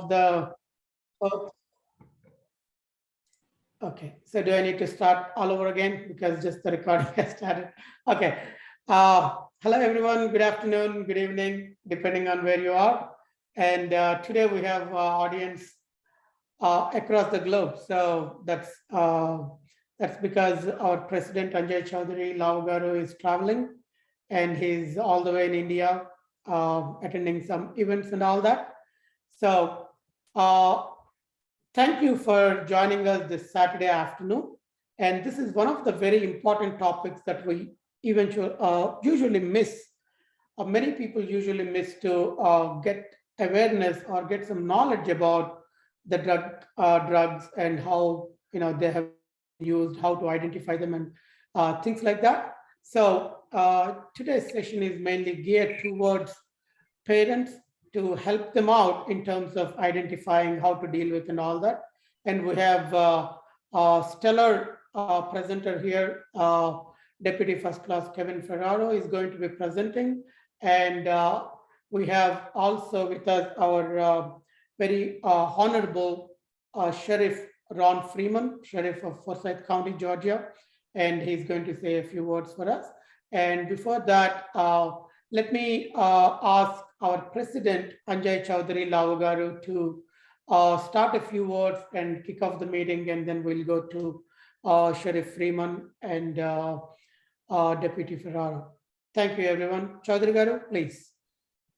of the, oh, okay, so do I need to start all over again because just the recording has started? Okay. Hello, everyone. Good afternoon, good evening, depending on where you are. And today we have audience across the globe. So that's because our president, Anjay Chaudhary Lavagaru, is traveling and he's all the way in India attending some events and all that. So thank you for joining us this Saturday afternoon. And this is one of the very important topics that we usually miss. Many people usually miss to get awareness or get some knowledge about the drugs and how they have used, how to identify them, and things like that. So today's session is mainly geared towards parents to help them out in terms of identifying how to deal with and all that. And we have a stellar presenter here, Deputy First Class Kevin Ferraro is going to be presenting. And we have also with us our very honorable Sheriff Ron Freeman, Sheriff of Forsyth County, Georgia, and he's going to say a few words for us. And before that, let me ask our President, Anjay Chaudhary Lavagaru, to start a few words and kick off the meeting, and then we'll go to Sheriff Freeman and Deputy Ferraro. Thank you, everyone. Chaudhary Garu, please.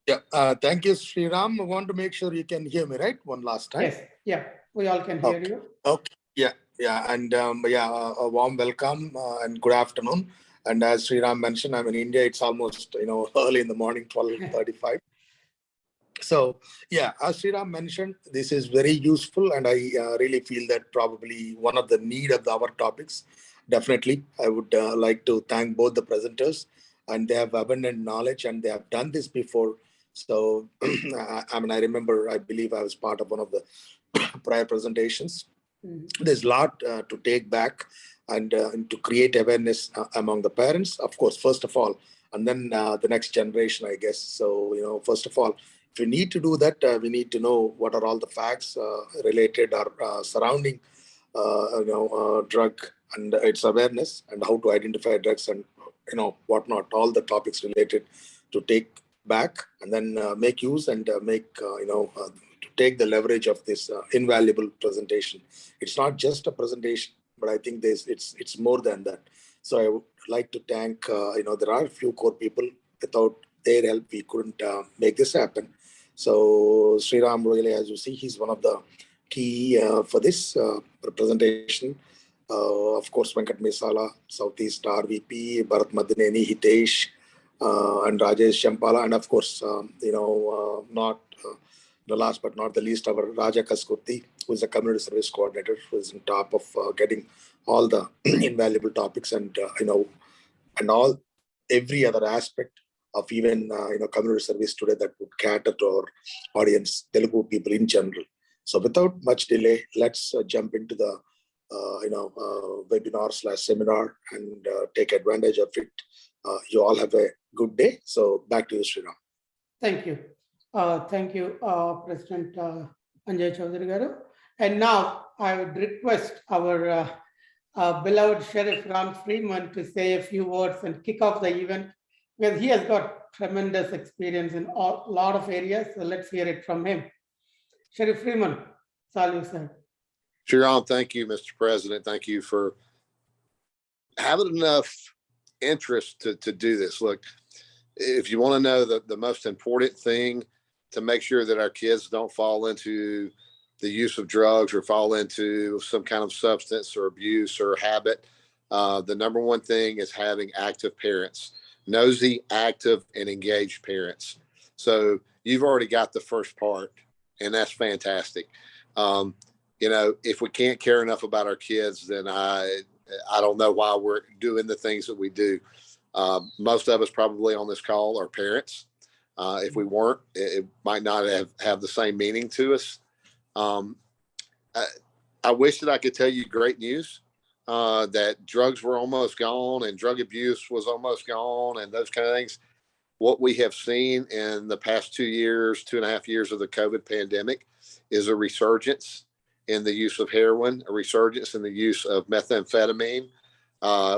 Yeah, thank you, Sriram. I want to make sure you can hear me, right? One last time. Yes, yeah, we all can hear you. Okay, yeah, and a warm welcome and good afternoon. And as Sriram mentioned, I'm in India. It's almost early in the morning, 12:35. So yeah, as Sriram mentioned, this is very useful, and I really feel that probably one of the need of our topics. Definitely, I would like to thank both the presenters, and they have abundant knowledge, and they have done this before. So I remember, I believe I was part of one of the prior presentations. Mm-hmm. There's a lot to take back and to create awareness among the parents, of course, first of all, and then the next generation, I guess. So, first of all, if we need to do that, we need to know what are all the facts related or surrounding, drug and its awareness, and how to identify drugs and, whatnot, all the topics related to take back and then make use and to take the leverage of this invaluable presentation. It's not just a presentation, but I think it's more than that. So I would like to thank, there are a few core people. Without their help, we couldn't make this happen. So Sriram, really, as you see, he's one of the key for this presentation. Of course, Venkat Mesala, Southeast RVP, Bharat Madineni, Hitesh, and Rajesh Shampala, and of course, not the last but not the least, our Raja Kaskurti, who is a community service coordinator, who is on top of getting all the invaluable topics and every other aspect of even community service today that would cater to our audience, Telugu people in general. So without much delay, let's jump into the webinar/seminar and take advantage of it. You all have a good day. So back to you, Sriram. Thank you. Thank you, President Anjay Chaudhary Garu. And now I would request our beloved Sheriff Ron Freeman to say a few words and kick off the event, because he has got tremendous experience in a lot of areas. So let's hear it from him. Sheriff Freeman, it's all you, sir. Sriram, thank you, Mr. President. Thank you for having enough interest to do this. Look, if you want to know the most important thing to make sure that our kids don't fall into the use of drugs or fall into some kind of substance or abuse or habit, the number one thing is having active parents, nosy, active, and engaged parents. So you've already got the first part, and that's fantastic. If we can't care enough about our kids, then I don't know why we're doing the things that we do. Most of us probably on this call are parents. If we weren't, it might not have the same meaning to us. I wish that I could tell you great news, that drugs were almost gone and drug abuse was almost gone and those kind of things. What we have seen in the past 2 years, 2.5 years of the COVID pandemic is a resurgence in the use of heroin, a resurgence in the use of methamphetamine.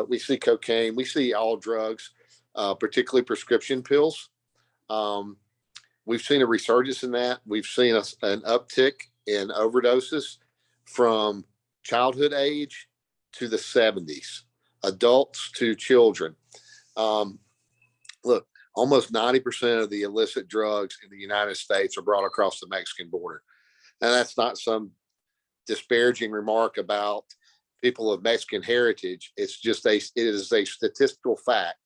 We see cocaine, we see all drugs, particularly prescription pills. We've seen a resurgence in that. We've seen an uptick in overdoses from childhood age to the 70s, adults to children. Look, almost 90% of the illicit drugs in the United States are brought across the Mexican border. And that's not some disparaging remark about people of Mexican heritage. It is a statistical fact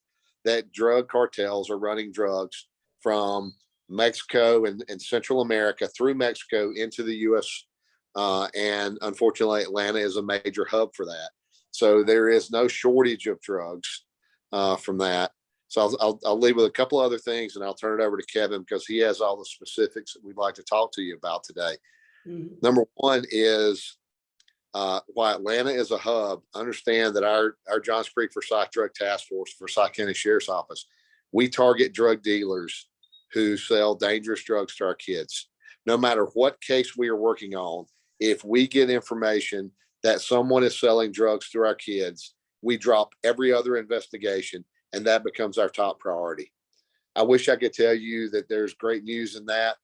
that drug cartels are running drugs from Mexico and Central America through Mexico into the U.S. And unfortunately, Atlanta is a major hub for that. So there is no shortage of drugs from that. So I'll leave with a couple other things, and I'll turn it over to Kevin because he has all the specifics that we'd like to talk to you about today. Mm-hmm. Number one is why Atlanta is a hub. Understand that our Johns Creek Forsyth Drug Task Force, Forsyth County Sheriff's Office, we target drug dealers who sell dangerous drugs to our kids. No matter what case we are working on, if we get information that someone is selling drugs to our kids, we drop every other investigation, and that becomes our top priority. I wish I could tell you that there's great news in that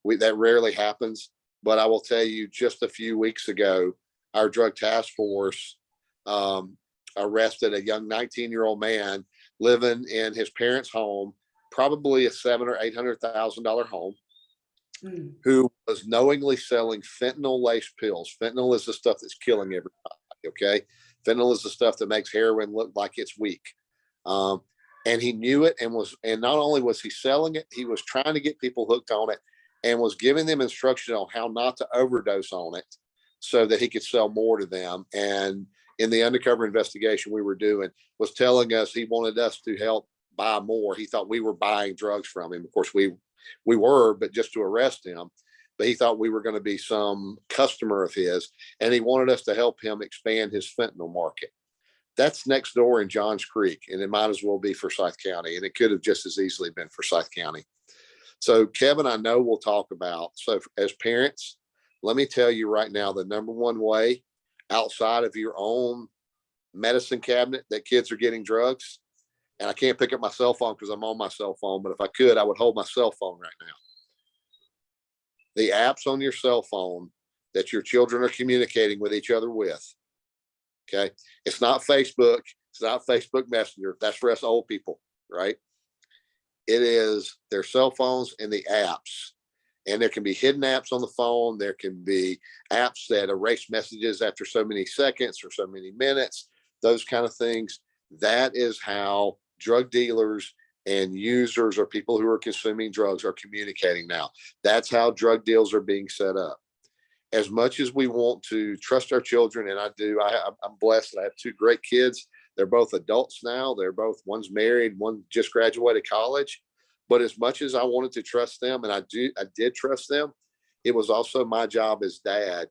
rarely happens. But I will tell you, just a few weeks ago, our drug task force arrested a young 19-year-old man living in his parents' home, probably a $700,000 or $800,000 home, who was knowingly selling fentanyl-laced pills. Fentanyl is the stuff that's killing everybody. Okay, fentanyl is the stuff that makes heroin look like it's weak. And he knew it, and not only was he selling it, he was trying to get people hooked on it, and was giving them instruction on how not to overdose on it so that he could sell more to them. And in the undercover investigation we were doing, was telling us he wanted us to help buy more. He thought we were buying drugs from him. Of course, we were, but just to arrest him. But he thought we were going to be some customer of his, and he wanted us to help him expand his fentanyl market. That's next door in Johns Creek, and it might as well be Forsyth County, and it could have just as easily been Forsyth County. So Kevin, I know we'll talk about. So as parents, let me tell you right now, the number one way outside of your own medicine cabinet that kids are getting drugs, and I can't pick up my cell phone because I'm on my cell phone, but if I could, I would hold my cell phone right now. The apps on your cell phone that your children are communicating with each other with, okay? It's not Facebook. It's not Facebook Messenger. That's for us old people, right? It is their cell phones and the apps. And there can be hidden apps on the phone. There can be apps that erase messages after so many seconds or so many minutes, those kind of things. That is how drug dealers and users or people who are consuming drugs are communicating now. That's how drug deals are being set up. As much as we want to trust our children, and I do, I'm blessed that I have two great kids. They're both adults now. One's married, one just graduated college. But as much as I wanted to trust them, and I did trust them, it was also my job as dad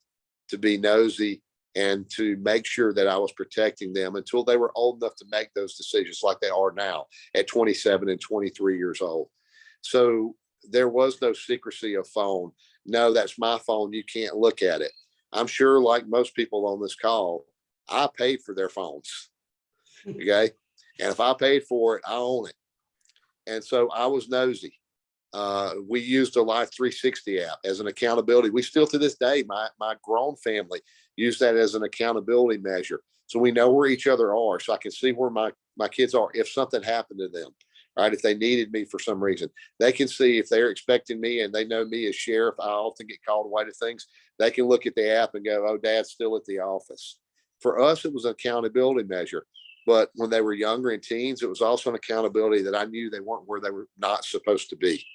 to be nosy and to make sure that I was protecting them until they were old enough to make those decisions like they are now at 27 and 23 years old. So there was no secrecy of phone. No, that's my phone. You can't look at it. I'm sure, like most people on this call, I paid for their phones. Okay. And if I paid for it, I own it. And so I was nosy. We used a Life 360 app as an accountability. We still, to this day, my grown family use that as an accountability measure. So we know where each other are. So I can see where my kids are if something happened to them, right? If they needed me for some reason, they can see if they're expecting me and they know me as sheriff. I often get called away to things. They can look at the app and go, oh, Dad's still at the office. For us, it was an accountability measure. But when they were younger and teens, it was also an accountability that I knew they weren't where they were not supposed to be.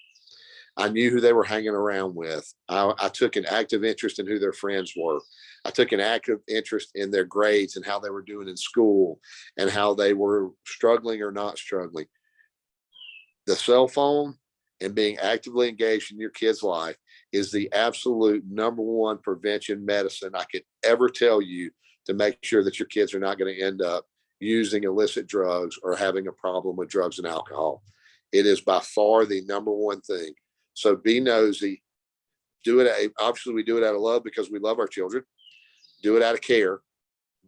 I knew who they were hanging around with. I took an active interest in who their friends were. I took an active interest in their grades and how they were doing in school and how they were struggling or not struggling. The cell phone and being actively engaged in your kid's life is the absolute number one prevention medicine I could ever tell you to make sure that your kids are not going to end up using illicit drugs or having a problem with drugs and alcohol. It is by far the number one thing. So be nosy, Obviously we do it out of love because we love our children, do it out of care,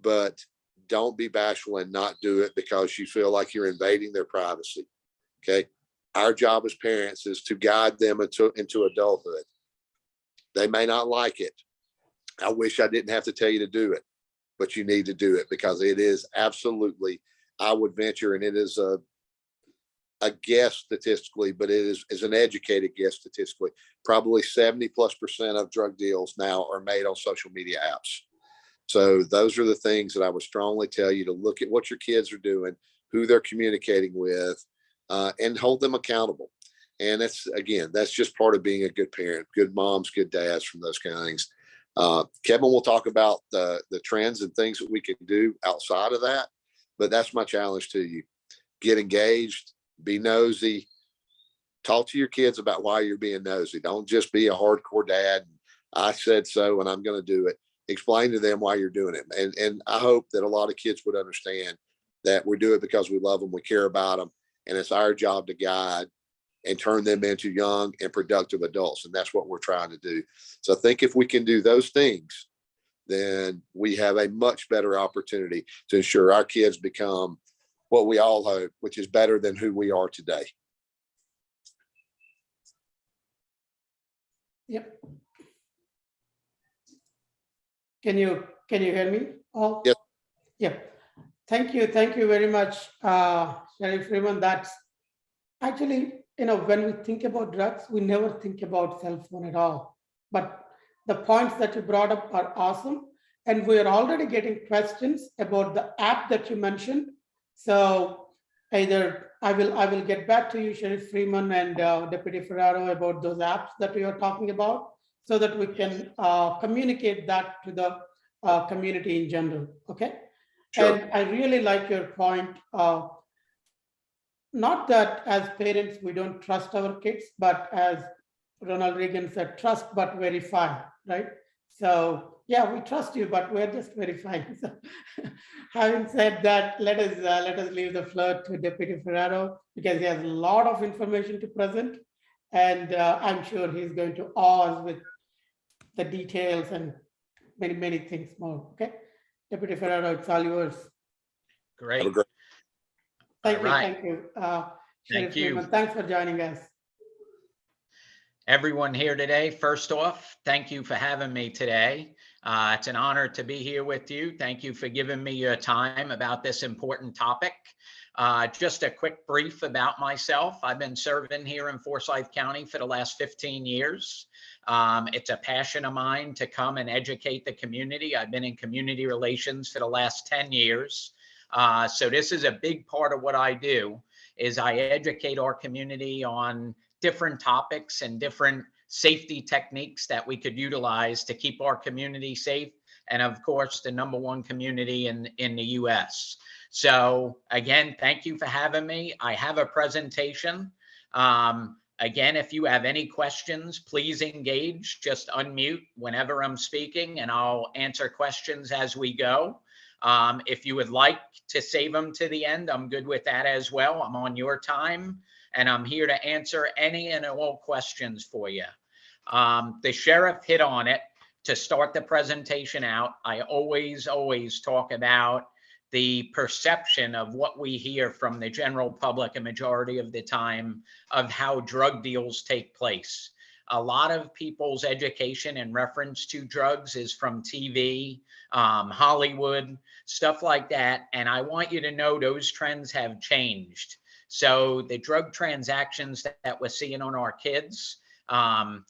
but don't be bashful and not do it because you feel like you're invading their privacy. Okay. Our job as parents is to guide them into adulthood. They may not like it. I wish I didn't have to tell you to do it, but you need to do it because it is absolutely, I would venture, and it is a guess statistically, but it is an educated guess statistically, probably 70+% of drug deals now are made on social media apps. So those are the things that I would strongly tell you to look at what your kids are doing, who they're communicating with, and hold them accountable. And that's just part of being a good parent, good moms, good dads, from those kind of things. Kevin will talk about the trends and things that we can do outside of that, but that's my challenge to you. Get engaged, be nosy, talk to your kids about why you're being nosy. Don't just be a hardcore dad. I said so, and I'm going to do it. Explain to them why you're doing it. And I hope that a lot of kids would understand that we do it because we love them, we care about them, and it's our job to guide and turn them into young and productive adults. And that's what we're trying to do. So I think if we can do those things, then we have a much better opportunity to ensure our kids become what we all hope, which is better than who we are today. Yep. Can you hear me? Oh, Yes. Yeah. Thank you very much, Sheriff Freeman. That's actually, when we think about drugs, we never think about cell phone at all. But the points that you brought up are awesome, and we are already getting questions about the app that you mentioned. So either I will get back to you, Sheriff Freeman and Deputy Ferraro, about those apps that we are talking about, so that we can communicate that to the community in general. Okay. Sure. And I really like your point. Not that as parents we don't trust our kids, but as Ronald Reagan said, trust but verify, right? So yeah, we trust you, but we're just verifying. So having said that, let us leave the floor to Deputy Ferraro because he has a lot of information to present, and I'm sure he's going to awe us with the details and many things more. Okay, Deputy Ferraro, it's all yours. Great. Thank All you, right. thank you, Thank Sheriff you. Freeman. Thanks for joining us. Everyone here today, first off, thank you for having me today. It's an honor to be here with you. Thank you for giving me your time about this important topic. Just a quick brief about myself. I've been serving here in Forsyth County for the last 15 years. It's a passion of mine to come and educate the community. I've been in community relations for the last 10 years. So this is a big part of what I do, is I educate our community on different topics and different safety techniques that we could utilize to keep our community safe. And of course, the #1 community in the US. So again, thank you for having me. I have a presentation. Again, if you have any questions, please engage, just unmute whenever I'm speaking and I'll answer questions as we go. If you would like to save them to the end, I'm good with that as well. I'm on your time and I'm here to answer any and all questions for you. The sheriff hit on it to start the presentation out. I always talk about the perception of what we hear from the general public a majority of the time of how drug deals take place. A lot of people's education in reference to drugs is from TV, Hollywood, stuff like that. And I want you to know those trends have changed. So the drug transactions that we're seeing on our kids,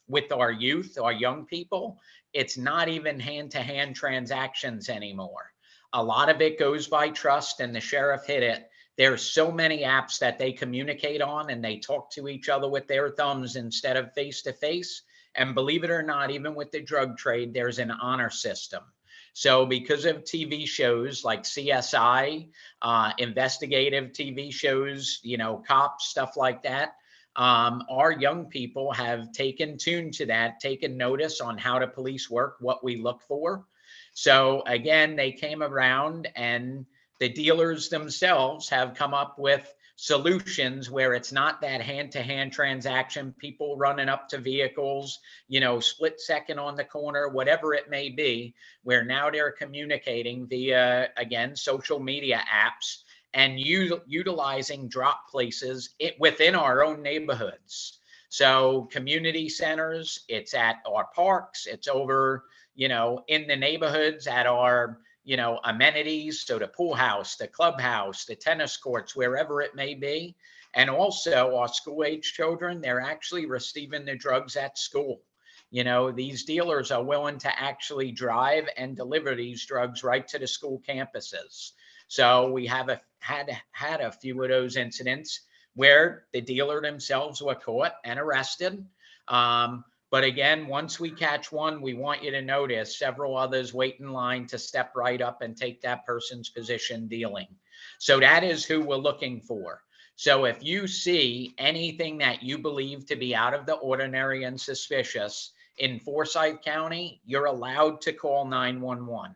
with our youth, our young people, it's not even hand-to-hand transactions anymore. A lot of it goes by trust, and the sheriff hit it. There's so many apps that they communicate on and they talk to each other with their thumbs instead of face-to-face. And believe it or not, even with the drug trade, there's an honor system. So because of TV shows like CSI, investigative TV shows, cops, stuff like that, our young people have taken tune to that, taken notice on how to police work, what we look for. So again, they came around and the dealers themselves have come up with solutions where it's not that hand-to-hand transaction, people running up to vehicles, split second on the corner, whatever it may be, where now they're communicating via, again, social media apps and utilizing drop places within our own neighborhoods. So community centers, it's at our parks, it's over, in the neighborhoods at our, amenities. So the pool house, the clubhouse, the tennis courts, wherever it may be. And also our school age children, they're actually receiving the drugs at school. These dealers are willing to actually drive and deliver these drugs right to the school campuses. So we have had a few of those incidents where the dealer themselves were caught and arrested. But again, once we catch one, we want you to notice several others wait in line to step right up and take that person's position dealing. So that is who we're looking for. So if you see anything that you believe to be out of the ordinary and suspicious in Forsyth County, you're allowed to call 911.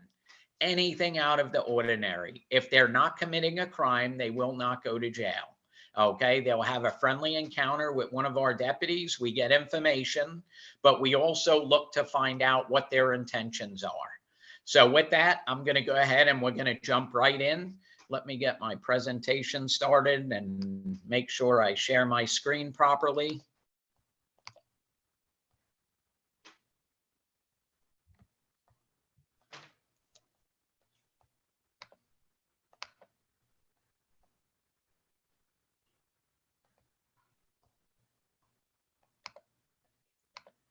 Anything out of the ordinary. If they're not committing a crime, they will not go to jail. Okay, they'll have a friendly encounter with one of our deputies. We get information, but we also look to find out what their intentions are. So with that, I'm going to go ahead and we're going to jump right in. Let me get my presentation started and make sure I share my screen properly.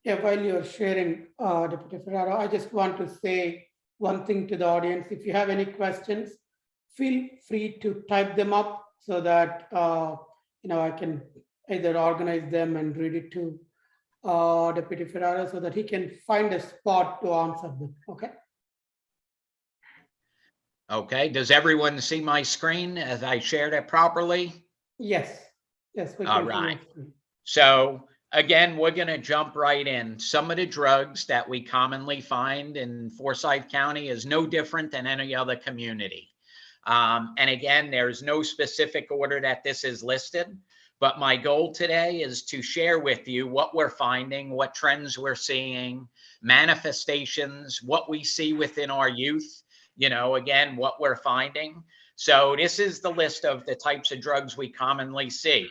Yeah, while you're sharing, Deputy Ferraro, I just want to say one thing to the audience. If you have any questions, feel free to type them up so that I can either organize them and read it to Deputy Ferraro so that he can find a spot to answer them. Okay. Okay. Does everyone see my screen as I shared it properly? Yes. Yes. We All can right. see your screen. So again, we're going to jump right in. Some of the drugs that we commonly find in Forsyth County is no different than any other community. And again, there's no specific order that this is listed, but my goal today is to share with you what we're finding, what trends we're seeing, manifestations, what we see within our youth, again, what we're finding. So this is the list of the types of drugs we commonly see.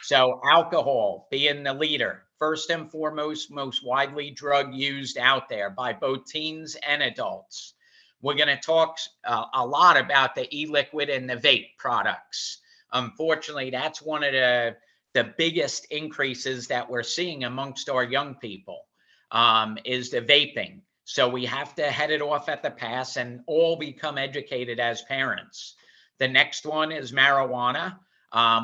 So alcohol being the leader, first and foremost, most widely drug used out there by both teens and adults. We're going to talk a lot about the e-liquid and the vape products. Unfortunately, that's one of the biggest increases that we're seeing amongst our young people is the vaping. So we have to head it off at the pass and all become educated as parents. The next one is marijuana.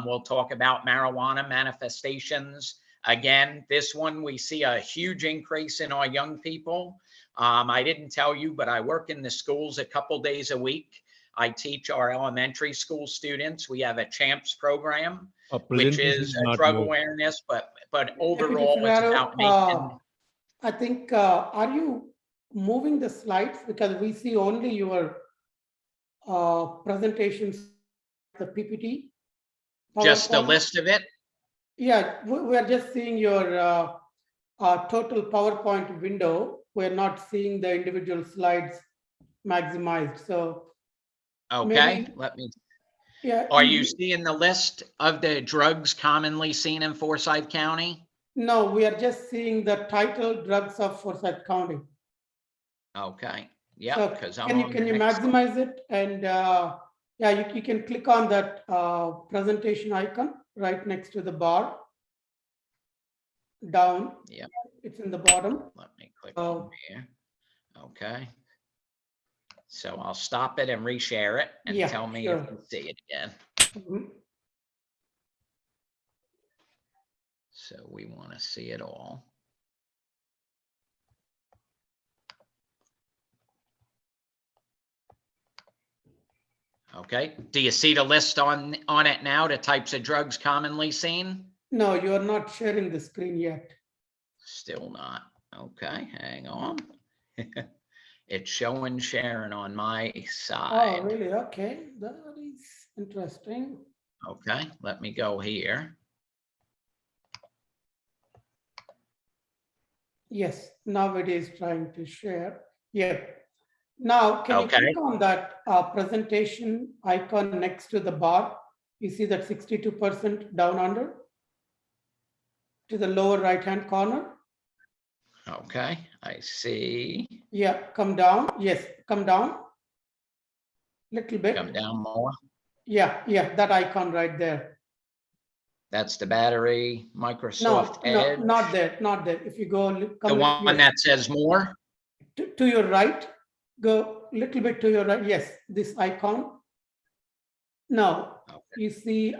We'll talk about marijuana manifestations. Again, this one, we see a huge increase in our young people. I didn't tell you, but I work in the schools a couple days a week. I teach our elementary school students. We have a CHAMPS program, which is a drug awareness, but overall it's about making. I think, are you moving the slides? Because we see only your presentations, the PPT. Just a PowerPoint. list of it? Yeah, we're just seeing your total PowerPoint window. We're not seeing the individual slides maximized. So okay, maybe, let me. Yeah. Are you seeing the list of the drugs commonly seen in Forsyth County? No, we are just seeing the title drugs of Forsyth County. Okay. Yeah. So Because can you maximize it? And yeah, you can click on that presentation icon right next to the bar. Down. Yeah. It's in the bottom. Let me click on here. Okay. So I'll stop it and reshare it and tell me if you see it again. Mm-hmm. So we want to see it all. Okay. Do you see the list on it now, the types of drugs commonly seen? No, you are not sharing the screen yet. Still not. Okay, hang on. It's showing sharing on my side. Oh, really? Okay, that is interesting. Okay, let me go here. Yes, now it is trying to share. Yeah. Now, can you Okay. click on that presentation icon next to the bar? You see that 62% down under to the lower right-hand corner? Okay, I see. Yeah, come down. Yes, come down. Little bit. Come down more. Yeah, that icon right there. That's the battery, No, Microsoft no, Edge. not there, not there. If you go, The come one that says more. to your right, go little bit to your right. Yes, this icon. Now, Okay. you see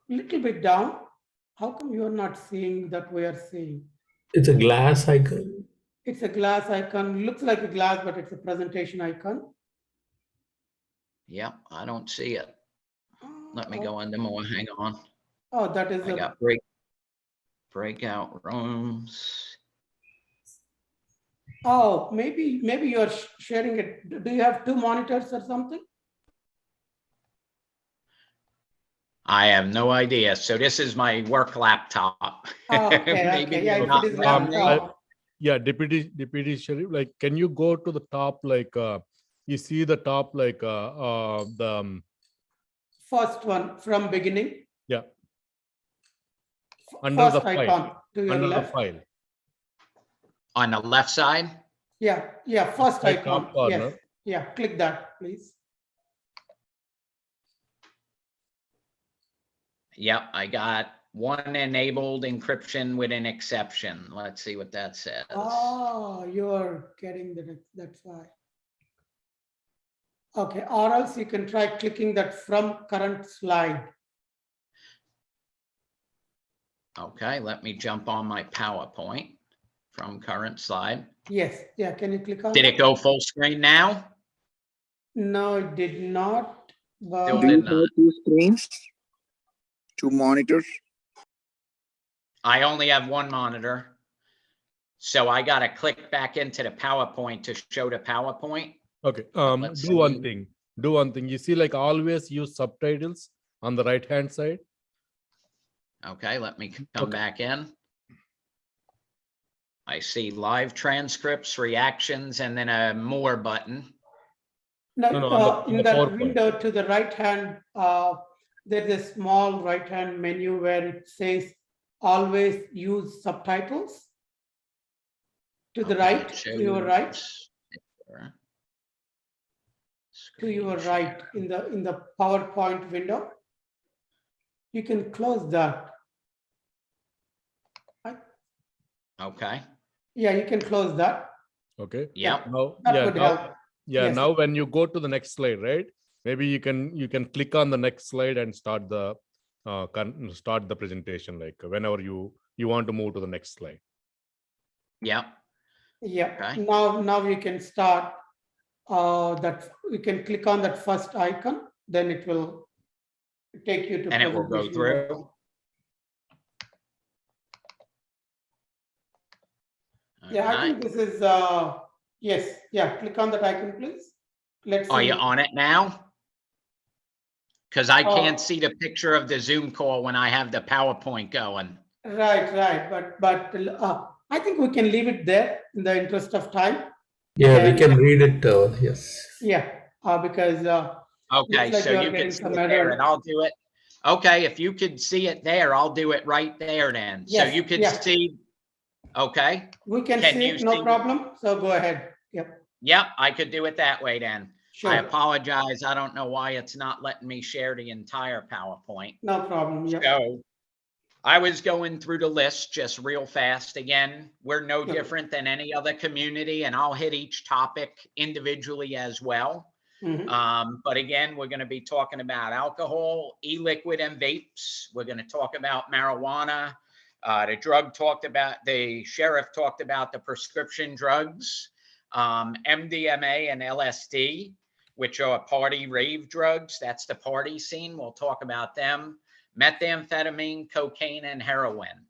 little bit down. How come you are not seeing that we are seeing? It's a glass icon. It's a glass icon. Looks like a glass, but it's a presentation icon. Yep, I don't see it. Let me Oh, go into more. Hang on. oh, that is I a got breakout rooms. oh, maybe you're sharing it. Do you have two monitors or something? I have no idea. So this is my work laptop. Okay, Maybe okay. Yeah, they're if not it is letting me. laptop. Yeah, Deputy Sheriff, like, can you go to the top, like, you see the top, like, the, First one from beginning. yeah, under the First file, icon to your under the left. file, On the left side? Yeah, first right icon. top corner. Yes. Yeah, click that, please. Yep, I got one enabled encryption with an exception. Let's see what that says. Oh, you're getting that's why. Okay, or else you can try clicking that from current slide. Okay, let me jump on my PowerPoint from current slide. Yes, yeah, can you click on Did it? it go full screen now? No, it did not. Still But did not. Two screens, two monitors. I only have one monitor. So I got to click back into the PowerPoint to show the PowerPoint. Okay, Let's do one see. thing. Do one thing. You see, like, always use subtitles on the right-hand side. Okay, let me come Okay. back in. I see live transcripts, reactions, and then a more button. no, No, on in the that PowerPoint. window to the right hand, there's a small right hand menu where it says always use subtitles. To the Okay, right, it to your right, shows- to your Screen right share. in the PowerPoint window. You can close that. Okay, Yeah, you can close that. Okay. yep, Now, That yeah, would now, help. yeah, Yes. now when you go to the next slide, right? Maybe you can click on the next slide and start the presentation, like whenever you want to move to the next slide. yep. Yeah. Okay. Now you can start that. You can click on that first icon, then it will take you to And it will go presentation through. mode. Yeah, I think this is yes. Yeah, click on that icon, please. Let's Are see. you on it now? Because I can't Oh. see the picture of the Zoom call when I have the PowerPoint going. Right. But I think we can leave it there in the interest of time. Yeah, we And- can read it. Yes. Yeah, because Okay, looks like so you're you getting can see some it there error. and I'll do it. Okay, if you could see it there, I'll do it right there then. So Yes, you could yeah. see, okay, We can Can see you it, no see- problem. So go ahead. Yep, yep, I could do it that way then. I sure. apologize. I don't know why it's not letting me share the entire PowerPoint. No problem. Yep. So I was going through the list just real fast. Again, we're no Sure. different than any other community, and I'll hit each topic individually as well. Mhm. But again, we're going to be talking about alcohol, e-liquid, and vapes. We're going to talk about marijuana. The sheriff talked about the prescription drugs, MDMA and LSD, which are party rave drugs. That's the party scene. We'll talk about them. Methamphetamine, cocaine, and heroin.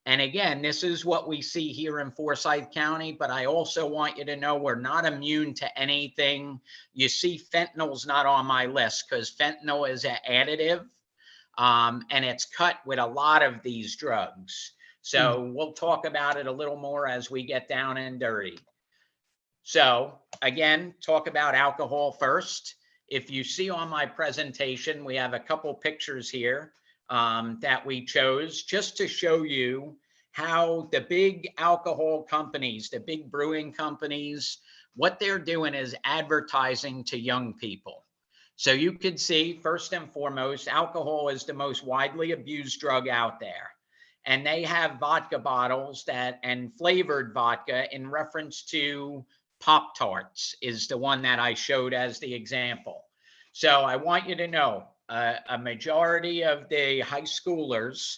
And again, this is what we see here in Forsyth County, but I also want you to know we're not immune to anything. You see fentanyl's not on my list because fentanyl is an additive, and it's cut with a lot of these drugs. So we'll talk about it a little more as we get down and dirty. So again, talk about alcohol first. If you see on my presentation, we have a couple pictures here that we chose just to show you how the big alcohol companies, the big brewing companies, what they're doing is advertising to young people. So you can see, first and foremost, alcohol is the most widely abused drug out there. And they have vodka bottles that and flavored vodka in reference to Pop-Tarts is the one that I showed as the example. So I want you to know a majority of the high schoolers,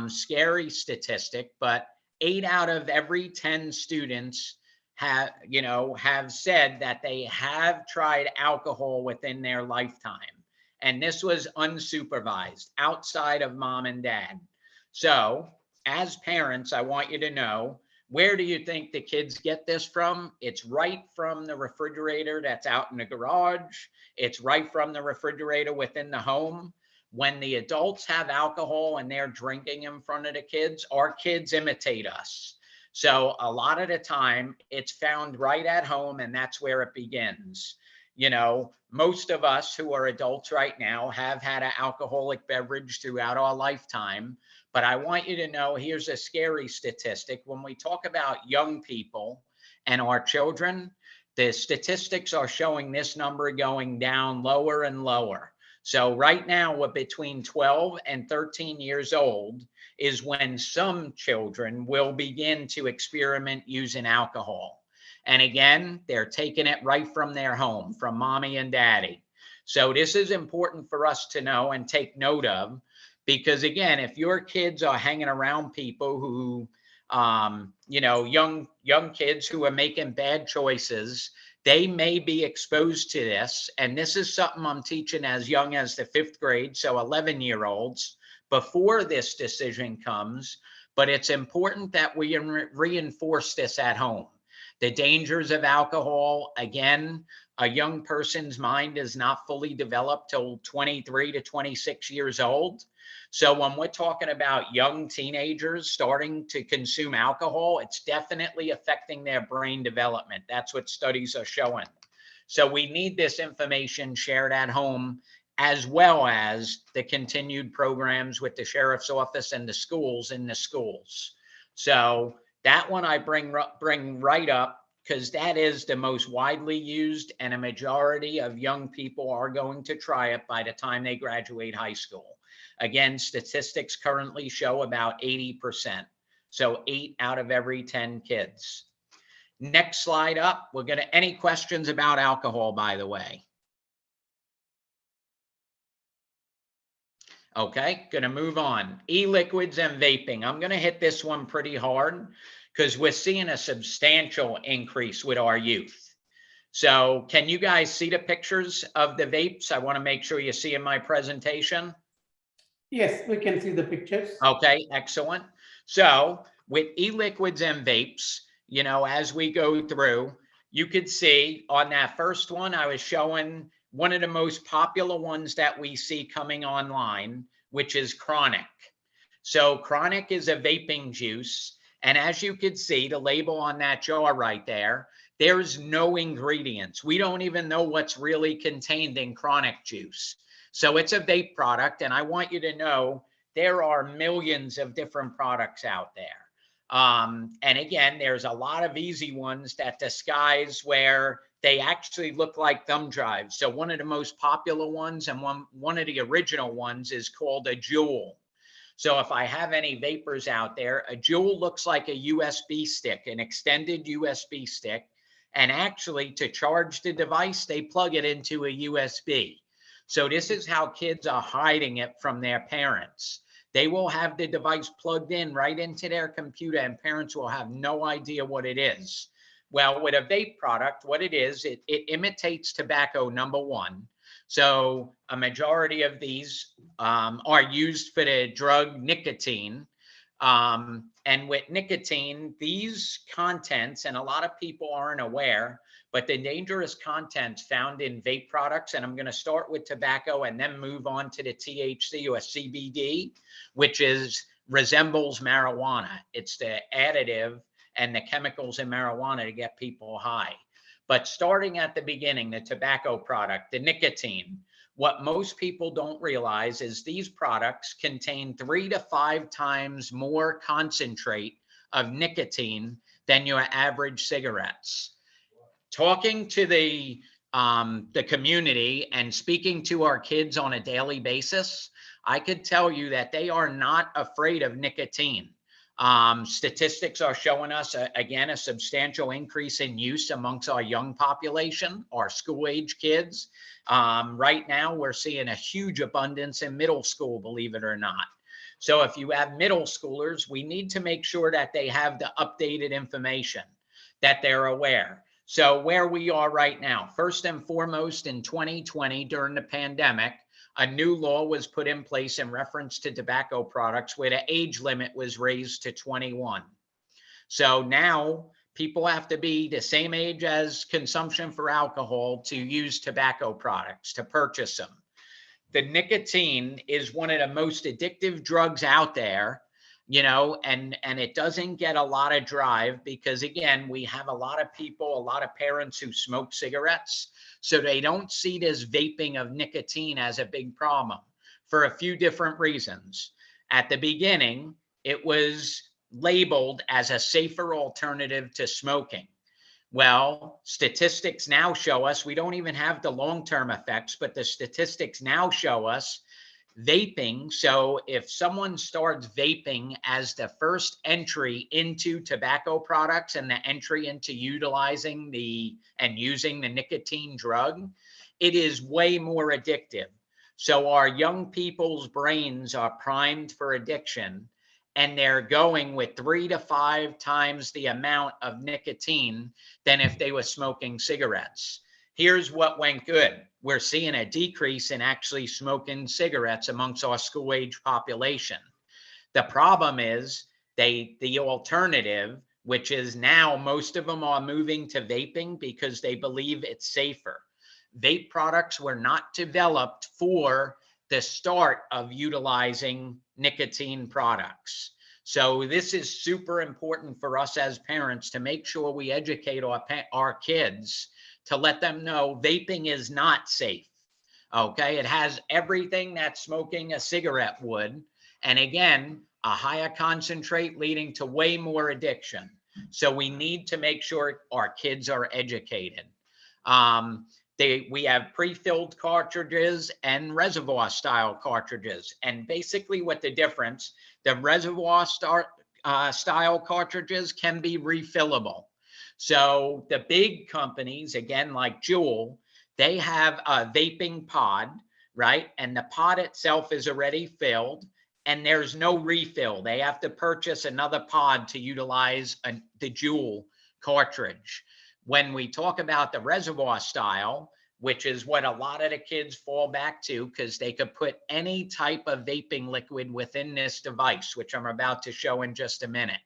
scary statistic, but 8 out of every 10 students have said that they have tried alcohol within their lifetime. And this was unsupervised outside of mom and dad. So as parents, I want you to know, where do you think the kids get this from? It's right from the refrigerator that's out in the garage. It's right from the refrigerator within the home. When the adults have alcohol and they're drinking in front of the kids, our kids imitate us. So a lot of the time it's found right at home, and that's where it begins. You know, most of us who are adults right now have had an alcoholic beverage throughout our lifetime. But I want you to know, here's a scary statistic. When we talk about young people and our children, the statistics are showing this number going down lower and lower. So right now, we're between 12 and 13 years old is when some children will begin to experiment using alcohol. And again, they're taking it right from their home, from mommy and daddy. So this is important for us to know and take note of. Because again, if your kids are hanging around people who, young kids who are making bad choices, they may be exposed to this. And this is something I'm teaching as young as the 5th grade, so 11-year-olds, before this decision comes. But it's important that we reinforce this at home. The dangers of alcohol, again, a young person's mind is not fully developed till 23 to 26 years old. So when we're talking about young teenagers starting to consume alcohol, it's definitely affecting their brain development. That's what studies are showing. So we need this information shared at home, as well as the continued programs with the sheriff's office and the schools in the schools. So that one I bring right up because that is the most widely used, and a majority of young people are going to try it by the time they graduate high school. Again, statistics currently show about 80%. So 8 out of every 10 kids. Next slide up. We're going to, any questions about alcohol, by the way? Okay, going to move on. E-liquids and vaping. I'm going to hit this one pretty hard because we're seeing a substantial increase with our youth. So can you guys see the pictures of the vapes? I want to make sure you see in my presentation. Yes, we can see the pictures. Okay, excellent. So with e-liquids and vapes, as we go through, you could see on that first one, I was showing one of the most popular ones that we see coming online, which is Chronic. So Chronic is a vaping juice. And as you could see, the label on that jar right there, there's no ingredients. We don't even know what's really contained in Chronic juice. So it's a vape product, and I want you to know there are millions of different products out there. And again, there's a lot of easy ones that disguise where they actually look like thumb drives. So one of the most popular ones and one of the original ones is called a Juul. So if I have any vapors out there, a Juul looks like a USB stick, an extended USB stick. And actually, to charge the device, they plug it into a USB. So this is how kids are hiding it from their parents. They will have the device plugged in right into their computer, and parents will have no idea what it is. Well, with a vape product, what it is, it imitates tobacco, number one. So a majority of these are used for the drug nicotine. And with nicotine, these contents, and a lot of people aren't aware, but the dangerous contents found in vape products, and I'm going to start with tobacco and then move on to the THC or CBD, which resembles marijuana. It's the additive and the chemicals in marijuana to get people high. But starting at the beginning, the tobacco product, the nicotine, what most people don't realize is these products contain 3 to 5 times more concentrate of nicotine than your average cigarettes. Talking to the community and speaking to our kids on a daily basis, I could tell you that they are not afraid of nicotine. Statistics are showing us, again, a substantial increase in use amongst our young population, our school-age kids. Right now, we're seeing a huge abundance in middle school, believe it or not. So if you have middle schoolers, we need to make sure that they have the updated information, that they're aware. So where we are right now, first and foremost, in 2020, during the pandemic, a new law was put in place in reference to tobacco products where the age limit was raised to 21. So now people have to be the same age as consumption for alcohol to use tobacco products, to purchase them. The nicotine is one of the most addictive drugs out there, and it doesn't get a lot of drive because, again, we have a lot of people, a lot of parents who smoke cigarettes. So they don't see this vaping of nicotine as a big problem for a few different reasons. At the beginning, it was labeled as a safer alternative to smoking. Well, statistics now show us we don't even have the long-term effects, but the statistics now show us vaping. So if someone starts vaping as the first entry into tobacco products and the entry into utilizing and using the nicotine drug, it is way more addictive. So our young people's brains are primed for addiction, and they're going with 3 to 5 times the amount of nicotine than if they were smoking cigarettes. Here's what went good. We're seeing a decrease in actually smoking cigarettes amongst our school age population. The problem is the alternative, which is now most of them are moving to vaping because they believe it's safer. Vape products were not developed for the start of utilizing nicotine products. So this is super important for us as parents to make sure we educate our kids to let them know vaping is not safe. Okay, it has everything that smoking a cigarette would. And again, a higher concentrate leading to way more addiction. So we need to make sure our kids are educated. We have pre-filled cartridges and reservoir style cartridges. And basically what the difference, the reservoir style cartridges can be refillable. So the big companies, again, like Juul, they have a vaping pod, right? And the pod itself is already filled and there's no refill. They have to purchase another pod to utilize the Juul cartridge. When we talk about the reservoir style, which is what a lot of the kids fall back to because they could put any type of vaping liquid within this device, which I'm about to show in just a minute.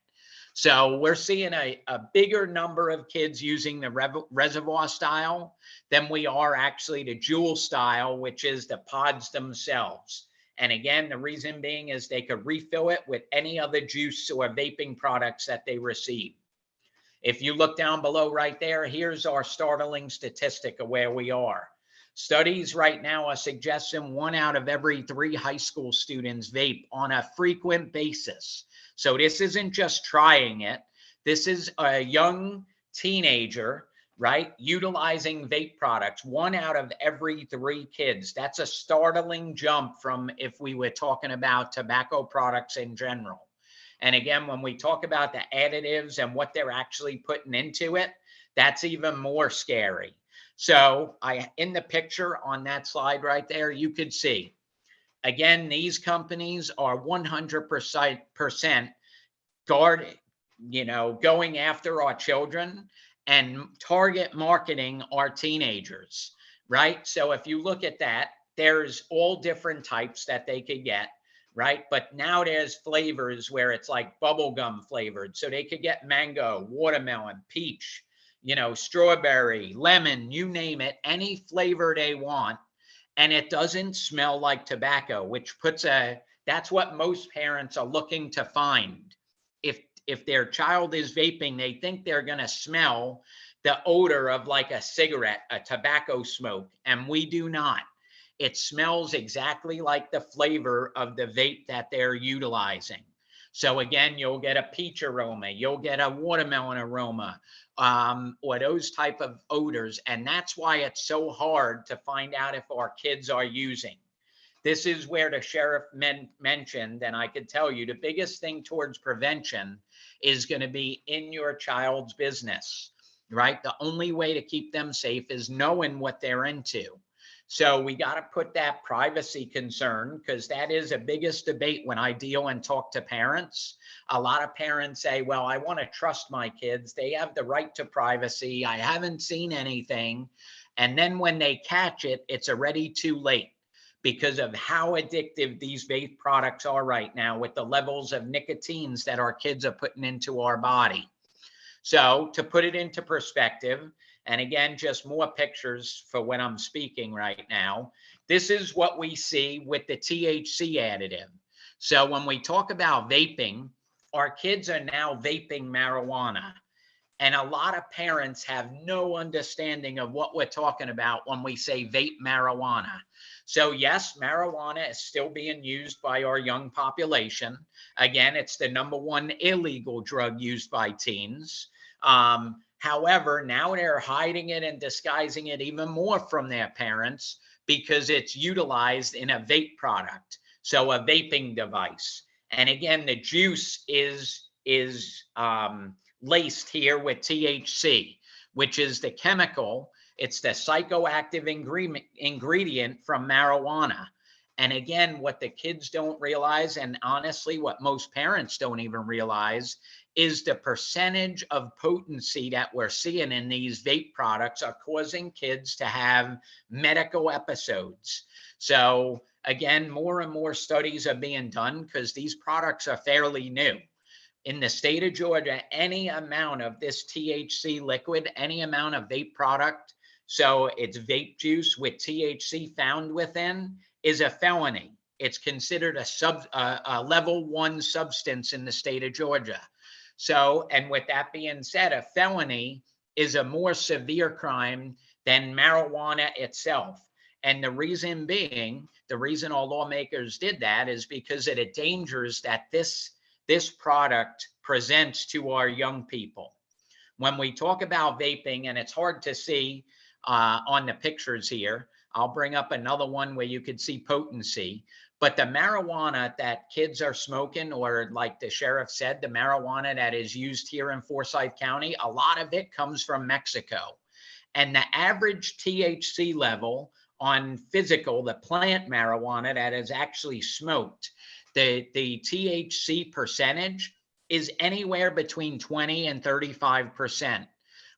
So we're seeing a bigger number of kids using the reservoir style than we are actually the Juul style, which is the pods themselves. And again, the reason being is they could refill it with any other juice or vaping products that they receive. If you look down below right there, here's our startling statistic of where we are. Studies right now are suggesting 1 out of every 3 high school students vape on a frequent basis. So this isn't just trying it. This is a young teenager, right, utilizing vape products. 1 out of every 3 kids. That's a startling jump from if we were talking about tobacco products in general. And again, when we talk about the additives and what they're actually putting into it, that's even more scary. So in the picture on that slide right there, you could see, again, these companies are 100% going after our children and target marketing our teenagers, right? So if you look at that, there's all different types that they could get. right? But now there's flavors where it's like bubblegum flavored. So they could get mango, watermelon, peach, strawberry, lemon, you name it, any flavor they want. And it doesn't smell like tobacco, which that's what most parents are looking to find. If their child is vaping, they think they're going to smell the odor of like a cigarette, a tobacco smoke, and we do not. It smells exactly like the flavor of the vape that they're utilizing. So again, you'll get a peach aroma, you'll get a watermelon aroma, or those type of odors. And that's why it's so hard to find out if our kids are using. This is where the sheriff mentioned, and I could tell you the biggest thing towards prevention is going to be in your child's business, right? The only way to keep them safe is knowing what they're into. So we got to put that privacy concern, because that is the biggest debate when I deal and talk to parents. A lot of parents say, well, I want to trust my kids. They have the right to privacy. I haven't seen anything. And then when they catch it, it's already too late, because of how addictive these vape products are right now with the levels of nicotines that our kids are putting into our body. So to put it into perspective, and again, just more pictures for when I'm speaking right now, this is what we see with the THC additive. So when we talk about vaping, our kids are now vaping marijuana. And a lot of parents have no understanding of what we're talking about when we say vape marijuana. So yes, marijuana is still being used by our young population. Again, it's the #1 illegal drug used by teens. However, now they're hiding it and disguising it even more from their parents, because it's utilized in a vape product. So a vaping device. And again, the juice is laced here with THC, which is the chemical. It's the psychoactive ingredient from marijuana. And again, what the kids don't realize, and honestly, what most parents don't even realize, is the percentage of potency that we're seeing in these vape products are causing kids to have medical episodes. So again, more and more studies are being done, because these products are fairly new. In the state of Georgia, any amount of this THC liquid, any amount of vape product, so it's vape juice with THC found within, is a felony. It's considered a level 1 substance in the state of Georgia. So, and with that being said, a felony is a more severe crime than marijuana itself. And the reason being, the reason our lawmakers did that is because of the dangers that this product presents to our young people. When we talk about vaping, and it's hard to see on the pictures here, I'll bring up another one where you could see potency. But the marijuana that kids are smoking, or like the sheriff said, the marijuana that is used here in Forsyth County, a lot of it comes from Mexico. And the average THC level on physical, the plant marijuana that is actually smoked, the THC percentage is anywhere between 20 and 35%.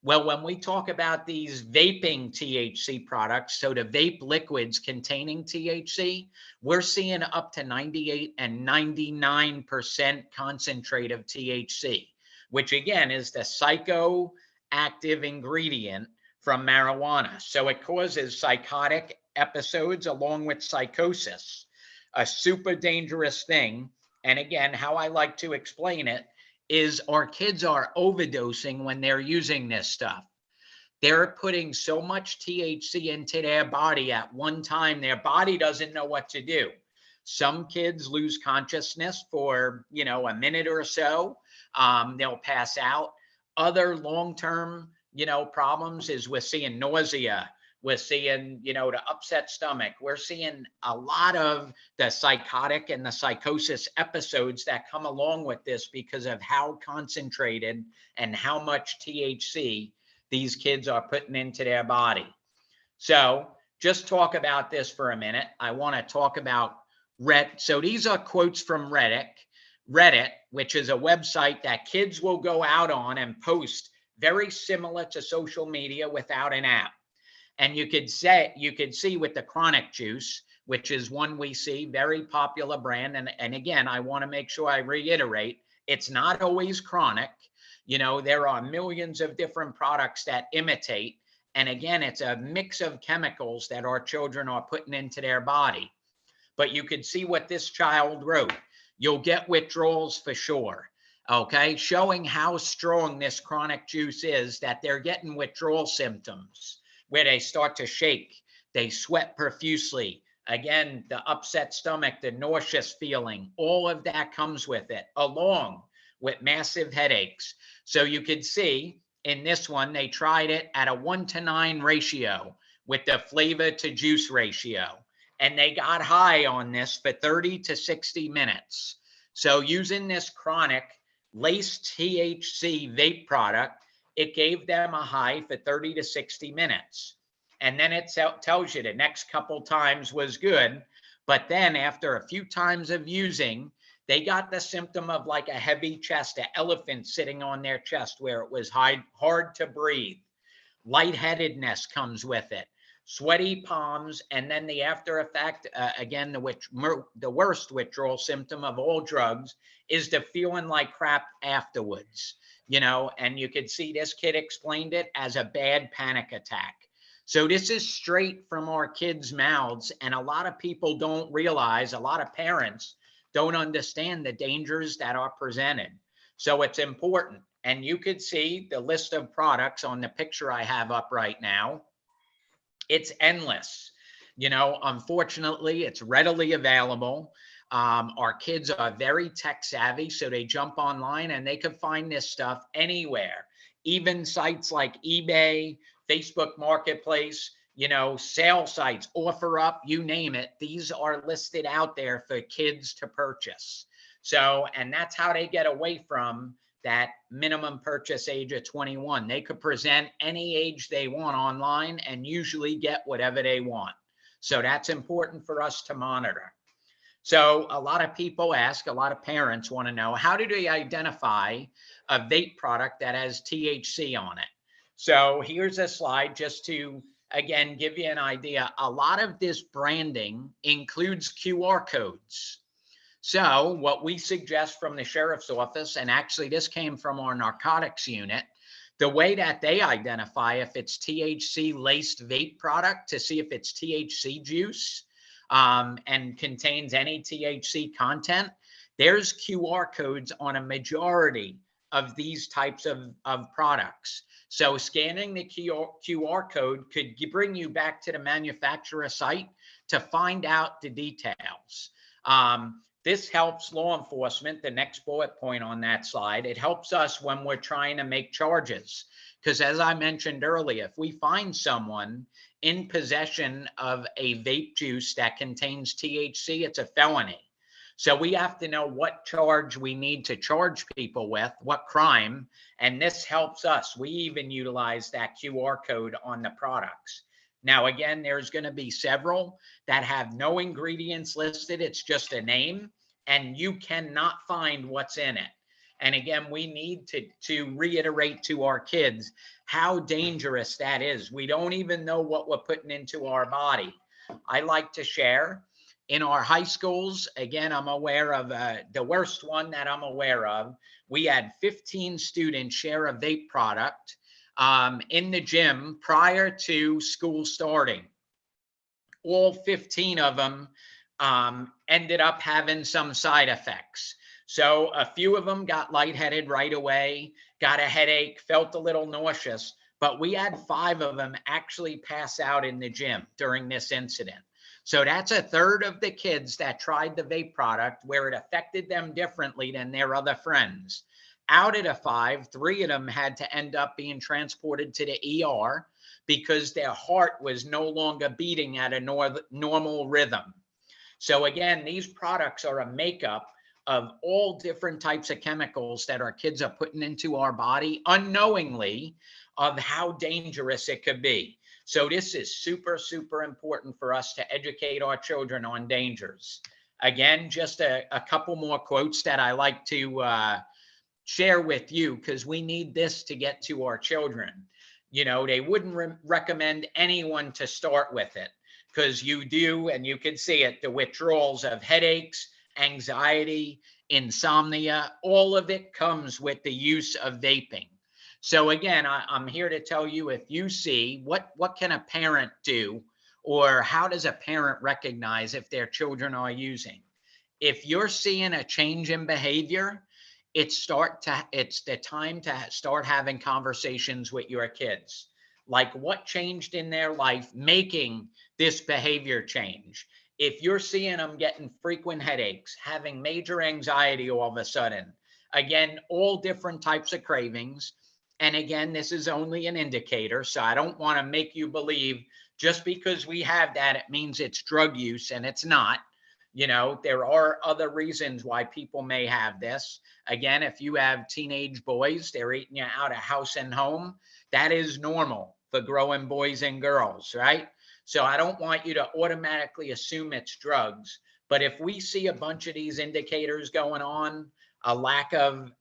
Well, when we talk about these vaping THC products, so the vape liquids containing THC, we're seeing up to 98 and 99% concentrate of THC, which again is the psychoactive ingredient from marijuana. So it causes psychotic episodes along with psychosis, a super dangerous thing. And again, how I like to explain it is our kids are overdosing when they're using this stuff. They're putting so much THC into their body at one time, their body doesn't know what to do. Some kids lose consciousness for, a minute or so. They'll pass out. Other long-term, problems is we're seeing nausea. We're seeing, the upset stomach. We're seeing a lot of the psychotic and the psychosis episodes that come along with this because of how concentrated and how much THC these kids are putting into their body. So just talk about this for a minute. I want to talk about Reddit. So these are quotes from Reddit, which is a website that kids will go out on and post, very similar to social media without an app. And you could see with the chronic juice, which is one we see, very popular brand. And again, I want to make sure I reiterate, it's not always chronic. You know, there are millions of different products that imitate. And again, it's a mix of chemicals that our children are putting into their body. But you can see what this child wrote. You'll get withdrawals for sure. Okay, showing how strong this chronic juice is, that they're getting withdrawal symptoms where they start to shake, they sweat profusely. Again, the upset stomach, the nauseous feeling, all of that comes with it, along with massive headaches. So you could see in this one, they tried it at a 1:9 ratio with the flavor to juice ratio. And they got high on this for 30 to 60 minutes. So using this chronic laced THC vape product, it gave them a high for 30 to 60 minutes. And then it tells you the next couple times was good. But then after a few times of using, they got the symptom of like a heavy chest, an elephant sitting on their chest where it was hard to breathe. Lightheadedness comes with it, sweaty palms, and then the after effect, again, the worst withdrawal symptom of all drugs is the feeling like crap afterwards, you know, and you could see this kid explained it as a bad panic attack. So this is straight from our kids' mouths, and a lot of people don't realize, a lot of parents don't understand the dangers that are presented. So it's important. And you could see the list of products on the picture I have up right now. It's endless. You know, unfortunately, it's readily available. Our kids are very tech savvy, so they jump online and they can find this stuff anywhere. Even sites like eBay, Facebook Marketplace, you know, sale sites, OfferUp, you name it. These are listed out there for kids to purchase. So, and that's how they get away from that minimum purchase age of 21. They could present any age they want online and usually get whatever they want. So that's important for us to monitor. So a lot of people ask, a lot of parents want to know, how do they identify a vape product that has THC on it? So here's a slide just to, again, give you an idea. A lot of this branding includes QR codes. So what we suggest from the sheriff's office, and actually this came from our narcotics unit, the way that they identify if it's THC laced vape product to see if it's THC juice and contains any THC content, there's QR codes on a majority of these types of products. So scanning the QR code could bring you back to the manufacturer site to find out the details. This helps law enforcement, the next bullet point on that slide. It helps us when we're trying to make charges. Because as I mentioned earlier, if we find someone in possession of a vape juice that contains THC, it's a felony. So we have to know what charge we need to charge people with, what crime, and this helps us. We even utilize that QR code on the products. Now, again, there's going to be several that have no ingredients listed. It's just a name, and you cannot find what's in it. And again, we need to reiterate to our kids how dangerous that is. We don't even know what we're putting into our body. I like to share in our high schools, again, I'm aware of the worst one that I'm aware of. We had 15 students share a vape product in the gym prior to school starting. All 15 of them ended up having some side effects. So a few of them got lightheaded right away, got a headache, felt a little nauseous, but we had 5 of them actually pass out in the gym during this incident. So that's a third of the kids that tried the vape product where it affected them differently than their other friends. Out of the 5, 3 of them had to end up being transported to the ER because their heart was no longer beating at a normal rhythm. So again, these products are a makeup of all different types of chemicals that our kids are putting into our body unknowingly, of how dangerous it could be. So this is super, super important for us to educate our children on dangers. Again, just a couple more quotes that I like to share with you, because we need this to get to our children. You know, they wouldn't recommend anyone to start with it. because you do, and you can see it, the withdrawals of headaches, anxiety, insomnia, all of it comes with the use of vaping. So again, I'm here to tell you, if you see what can a parent do, or how does a parent recognize if their children are using? If you're seeing a change in behavior, it's the time to start having conversations with your kids. Like, what changed in their life making this behavior change? If you're seeing them getting frequent headaches, having major anxiety all of a sudden, again, all different types of cravings. And again, this is only an indicator. So I don't want to make you believe just because we have that, it means it's drug use, and it's not. You know, there are other reasons why people may have this. Again, if you have teenage boys, they're eating you out of house and home. That is normal for growing boys and girls, right? So I don't want you to automatically assume it's drugs. But if we see a bunch of these indicators going on, a lack of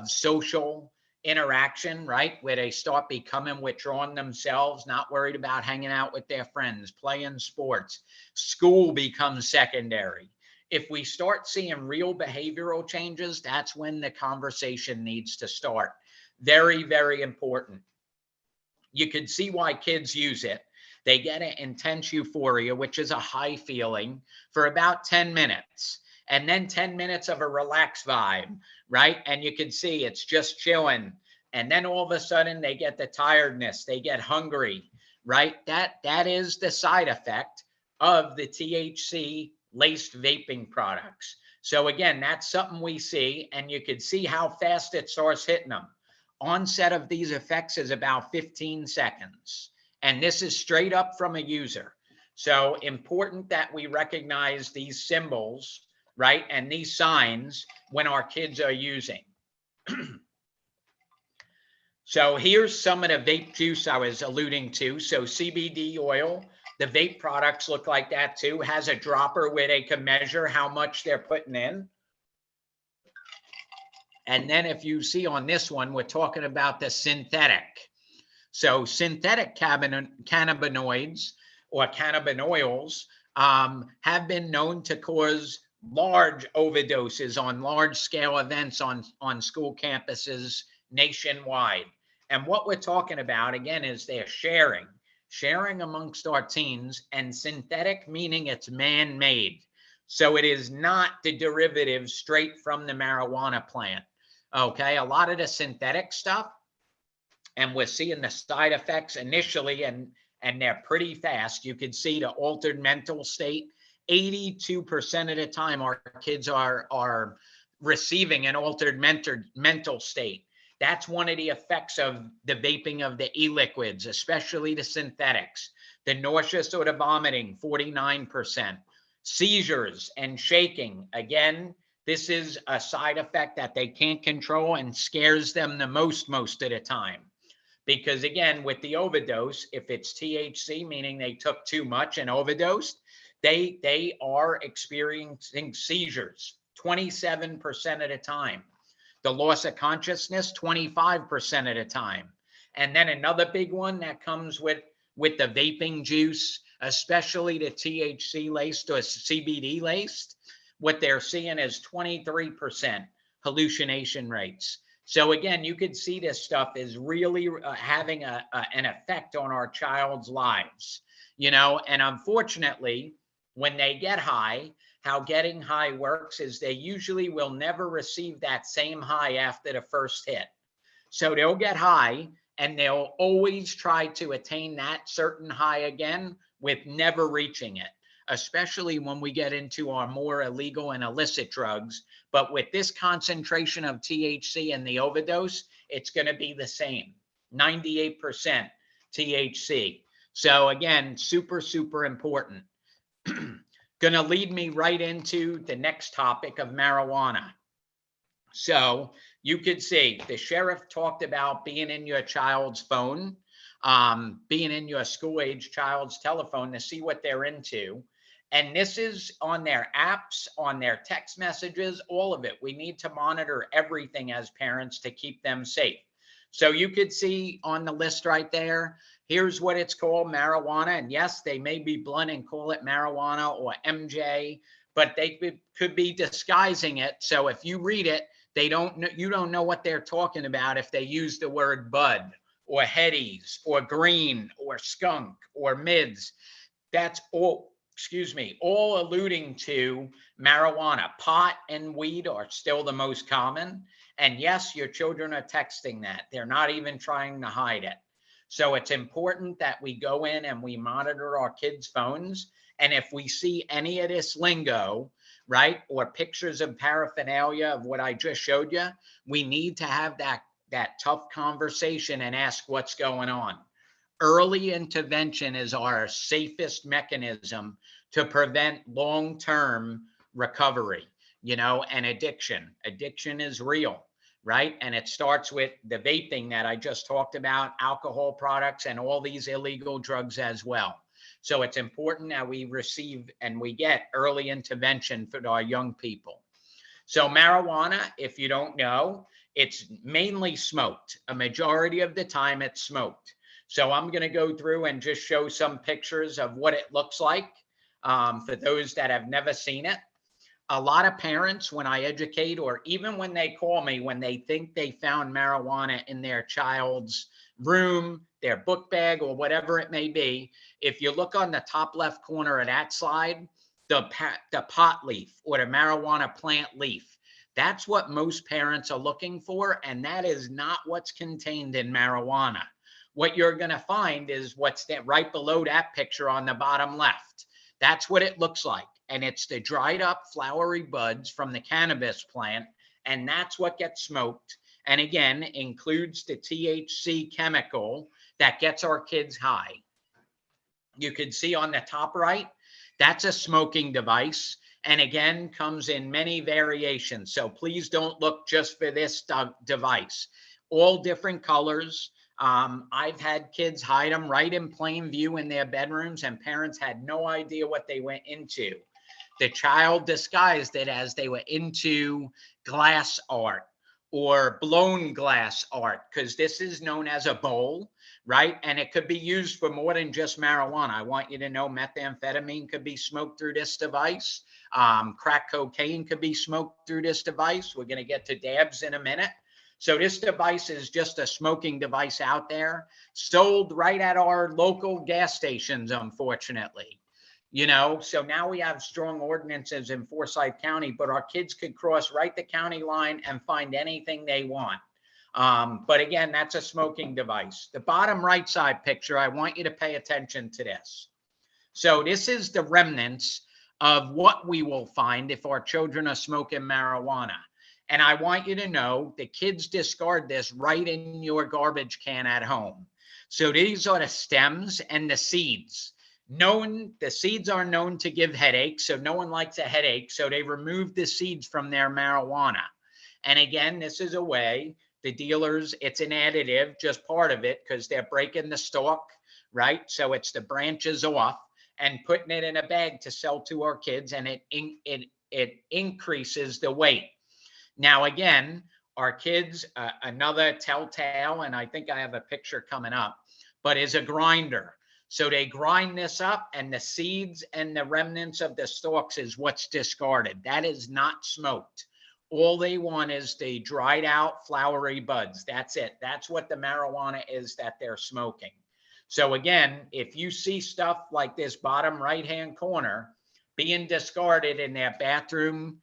social interaction, right, where they start becoming withdrawn themselves, not worried about hanging out with their friends, playing sports, school becomes secondary. If we start seeing real behavioral changes, that's when the conversation needs to start. Very, very important. You can see why kids use it. They get an intense euphoria, which is a high feeling, for about 10 minutes. And then 10 minutes of a relaxed vibe, right? And you can see it's just chilling. And then all of a sudden they get the tiredness, they get hungry, right? That is the side effect of the THC laced vaping products. So again, that's something we see, and you can see how fast it starts hitting them. Onset of these effects is about 15 seconds. And this is straight up from a user. So important that we recognize these symbols, right, and these signs when our kids are using. So here's some of the vape juice I was alluding to. So CBD oil, the vape products look like that too. Has a dropper where they can measure how much they're putting in. And then if you see on this one, we're talking about the synthetic. So synthetic cannabinoids or cannabinoids have been known to cause large overdoses on large scale events on school campuses nationwide. And what we're talking about, again, is they're sharing amongst our teens, and synthetic meaning it's man-made. So it is not the derivative straight from the marijuana plant. Okay, a lot of the synthetic stuff, and we're seeing the side effects initially, and they're pretty fast. You can see the altered mental state. 82% of the time our kids are receiving an altered mental state. That's one of the effects of the vaping of the e-liquids, especially the synthetics. The nauseous or the vomiting, 49%. Seizures and shaking, again, this is a side effect that they can't control and scares them the most of the time. Because again, with the overdose, if it's THC, meaning they took too much and overdosed, they are experiencing seizures 27% of the time. The loss of consciousness, 25% of the time. And then another big one that comes with the vaping juice, especially the THC laced or CBD laced, what they're seeing is 23% hallucination rates. So again, you can see this stuff is really having an effect on our child's lives, you know. And unfortunately, when they get high, how getting high works is they usually will never receive that same high after the first hit. So they'll get high and they'll always try to attain that certain high again with never reaching it, especially when we get into our more illegal and illicit drugs. But with this concentration of THC and the overdose, it's going to be the same, 98% THC. So again, super, super important. Going to lead me right into the next topic of marijuana. So you could see the sheriff talked about being in your child's phone, being in your school-age child's telephone to see what they're into. And this is on their apps, on their text messages, all of it. We need to monitor everything as parents to keep them safe. So you could see on the list right there, here's what it's called, marijuana. And yes, they may be blunt and call it marijuana or MJ, but they could be disguising it. So if you read it, they don't know, you don't know what they're talking about if they use the word bud or headies or green or skunk or mids. That's all, excuse me, all alluding to marijuana. Pot and weed are still the most common. And yes, your children are texting that. They're not even trying to hide it. So it's important that we go in and we monitor our kids' phones. And if we see any of this lingo, right, or pictures of paraphernalia of what I just showed you, we need to have that tough conversation and ask what's going on. Early intervention is our safest mechanism to prevent long-term recovery, and addiction. Addiction is real, right? And it starts with the vaping that I just talked about, alcohol products, and all these illegal drugs as well. So it's important that we receive and we get early intervention for our young people. So marijuana, if you don't know, it's mainly smoked. A majority of the time it's smoked. So I'm going to go through and just show some pictures of what it looks like for those that have never seen it. A lot of parents, when I educate, or even when they call me, when they think they found marijuana in their child's room, their book bag, or whatever it may be, if you look on the top left corner of that slide, the pot leaf or the marijuana plant leaf, that's what most parents are looking for. And that is not what's contained in marijuana. What you're going to find is what's right below that picture on the bottom left. That's what it looks like. And it's the dried up flowery buds from the cannabis plant. And that's what gets smoked. And again, includes the THC chemical that gets our kids high. You can see on the top right, that's a smoking device. And again, comes in many variations. So please don't look just for this device. All different colors. I've had kids hide them right in plain view in their bedrooms, and parents had no idea what they went into. The child disguised it as they were into glass art or blown glass art, because this is known as a bowl, right? And it could be used for more than just marijuana. I want you to know methamphetamine could be smoked through this device. Crack cocaine could be smoked through this device. We're going to get to dabs in a minute. So this device is just a smoking device out there, sold right at our local gas stations, unfortunately. So now we have strong ordinances in Forsyth County, but our kids could cross right the county line and find anything they want. But again, that's a smoking device. The bottom right side picture, I want you to pay attention to this. So this is the remnants of what we will find if our children are smoking marijuana. And I want you to know the kids discard this right in your garbage can at home. So these are the stems and the seeds. The seeds are known to give headaches, so no one likes a headache, so they remove the seeds from their marijuana. And again, this is a way the dealers, it's an additive, just part of it, because they're breaking the stalk, right? So it's the branches off and putting it in a bag to sell to our kids, and it increases the weight. Now, again, our kids, another telltale, and I think I have a picture coming up, but is a grinder. So they grind this up, and the seeds and the remnants of the stalks is what's discarded. That is not smoked. All they want is the dried out flowery buds. That's it. That's what the marijuana is that they're smoking. So again, if you see stuff like this bottom right-hand corner being discarded in their bathroom,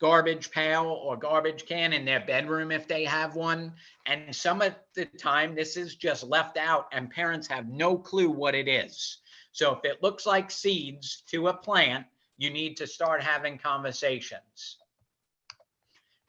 garbage pail or garbage can in their bedroom if they have one. And some of the time this is just left out and parents have no clue what it is. So if it looks like seeds to a plant, you need to start having conversations.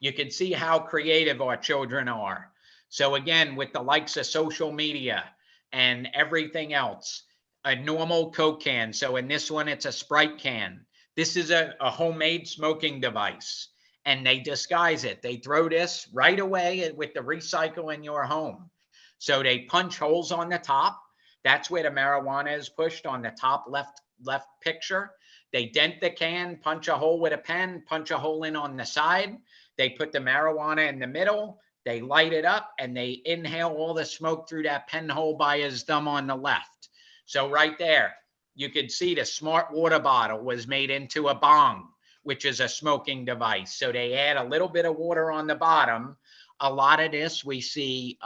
You can see how creative our children are. So again, with the likes of social media and everything else, a normal Coke can. So in this one, it's a Sprite can. This is a homemade smoking device, and they disguise it. They throw this right away with the recycle in your home. So they punch holes on the top. That's where the marijuana is pushed on the top left picture. They dent the can, punch a hole with a pen, punch a hole in on the side. They put the marijuana in the middle. They light it up and they inhale all the smoke through that pinhole by his thumb on the left. So right there, you could see the smart water bottle was made into a bong, which is a smoking device. So they add a little bit of water on the bottom. A lot of this we see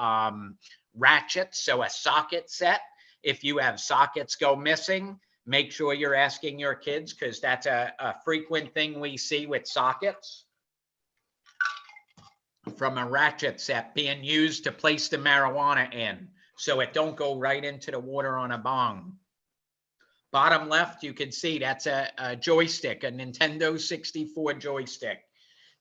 ratchets, so a socket set. If you have sockets go missing, make sure you're asking your kids, because that's a frequent thing we see with sockets, from a ratchet set being used to place the marijuana in, so it don't go right into the water on a bong. Bottom left, you can see that's a joystick, a Nintendo 64 joystick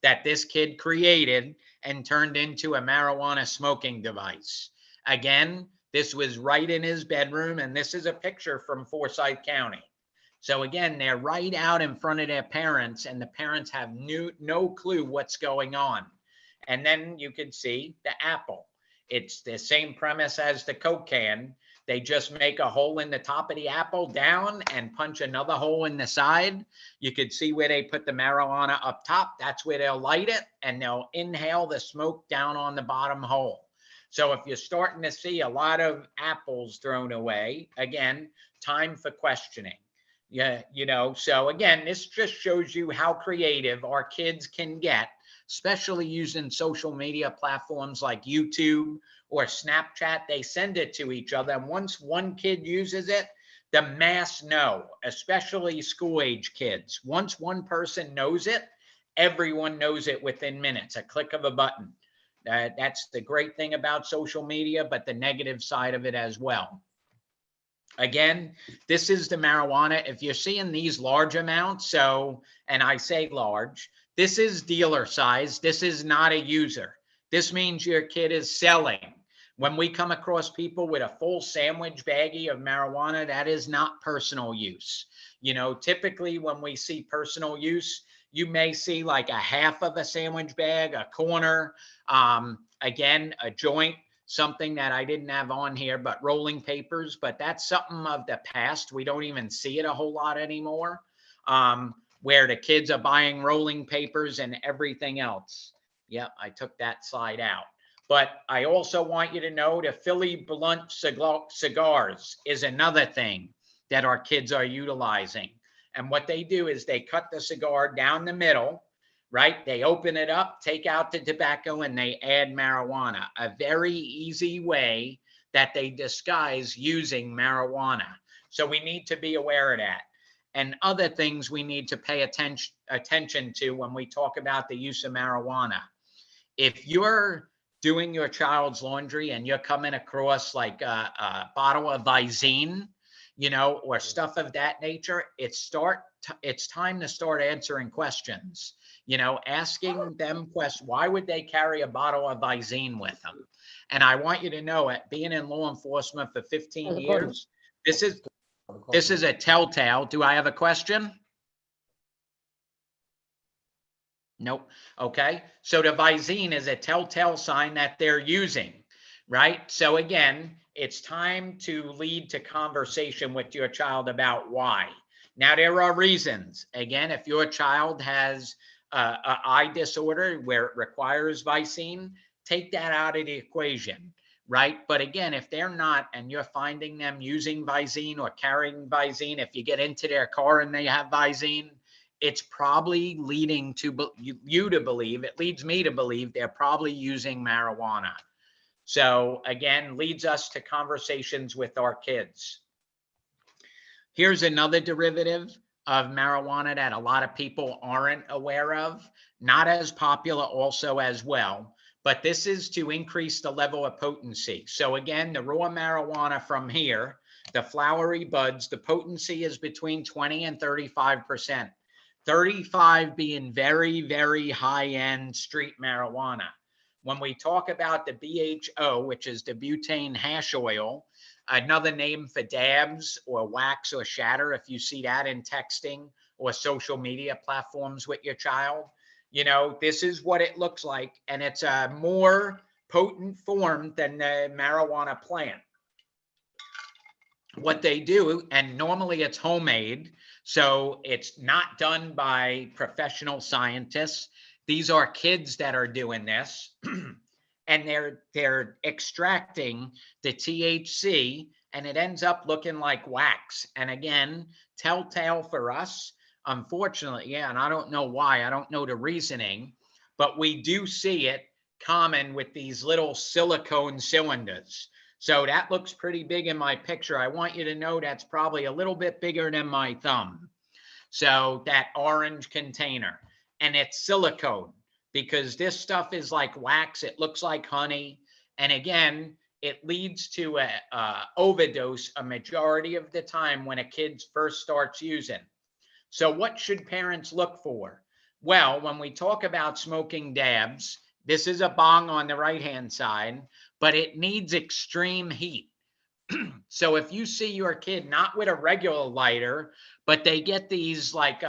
that this kid created and turned into a marijuana smoking device. Again, this was right in his bedroom, and this is a picture from Forsyth County. So again, they're right out in front of their parents, and the parents have no clue what's going on. And then you can see the apple. It's the same premise as the Coke can. They just make a hole in the top of the apple down and punch another hole in the side. You could see where they put the marijuana up top. That's where they'll light it, and they'll inhale the smoke down on the bottom hole. So if you're starting to see a lot of apples thrown away, again, time for questioning. Yeah, you know, so again, this just shows you how creative our kids can get, especially using social media platforms like YouTube or Snapchat. They send it to each other, and once one kid uses it, the mass know, especially school age kids. Once one person knows it, everyone knows it within minutes, a click of a button. That's the great thing about social media, but the negative side of it as well. Again, this is the marijuana. If you're seeing these large amounts, so, and I say large, this is dealer size. This is not a user. This means your kid is selling. When we come across people with a full sandwich baggie of marijuana, that is not personal use. You know, typically when we see personal use, you may see like a half of a sandwich bag, a corner, again, a joint, something that I didn't have on here, but rolling papers. But that's something of the past. We don't even see it a whole lot anymore, where the kids are buying rolling papers and everything else. Yep, I took that slide out. But I also want you to know the Philly blunt cigars is another thing that our kids are utilizing. And what they do is they cut the cigar down the middle, right? They open it up, take out the tobacco, and they add marijuana. A very easy way that they disguise using marijuana. So we need to be aware of that. And other things we need to pay attention to when we talk about the use of marijuana. If you're doing your child's laundry and you're coming across like a bottle of Visine, you know, or stuff of that nature, it's time to start answering questions. You know, asking them questions. Why would they carry a bottle of Visine with them? And I want you to know, at being in law enforcement for 15 years, this is a telltale. Do I have a question? Nope. Okay. So the Visine is a telltale sign that they're using, right? So again, it's time to lead to conversation with your child about why. Now, there are reasons. Again, if your child has an eye disorder where it requires Visine, take that out of the equation, right? But again, if they're not, and you're finding them using Visine or carrying Visine, if you get into their car and they have Visine, it's probably leading to you to believe, it leads me to believe they're probably using marijuana. So again, leads us to conversations with our kids. Here's another derivative of marijuana that a lot of people aren't aware of, not as popular also as well, but this is to increase the level of potency. So again, the raw marijuana from here, the flowery buds, the potency is between 20 and 35%. 35 being very, very high-end street marijuana. When we talk about the BHO, which is the butane hash oil, another name for dabs or wax or shatter, if you see that in texting or social media platforms with your child, you know, this is what it looks like. And it's a more potent form than the marijuana plant. What they do, and normally it's homemade, so it's not done by professional scientists. These are kids that are doing this. and they're extracting the THC, and it ends up looking like wax. And again, telltale for us, unfortunately, yeah, and I don't know why, I don't know the reasoning, but we do see it common with these little silicone cylinders. So that looks pretty big in my picture. I want you to know that's probably a little bit bigger than my thumb. So that orange container, and it's silicone, because this stuff is like wax. It looks like honey. And again, it leads to a overdose a majority of the time when a kid first starts using. So what should parents look for? Well, when we talk about smoking dabs, this is a bong on the right-hand side, but it needs extreme heat. So if you see your kid not with a regular lighter, but they get these like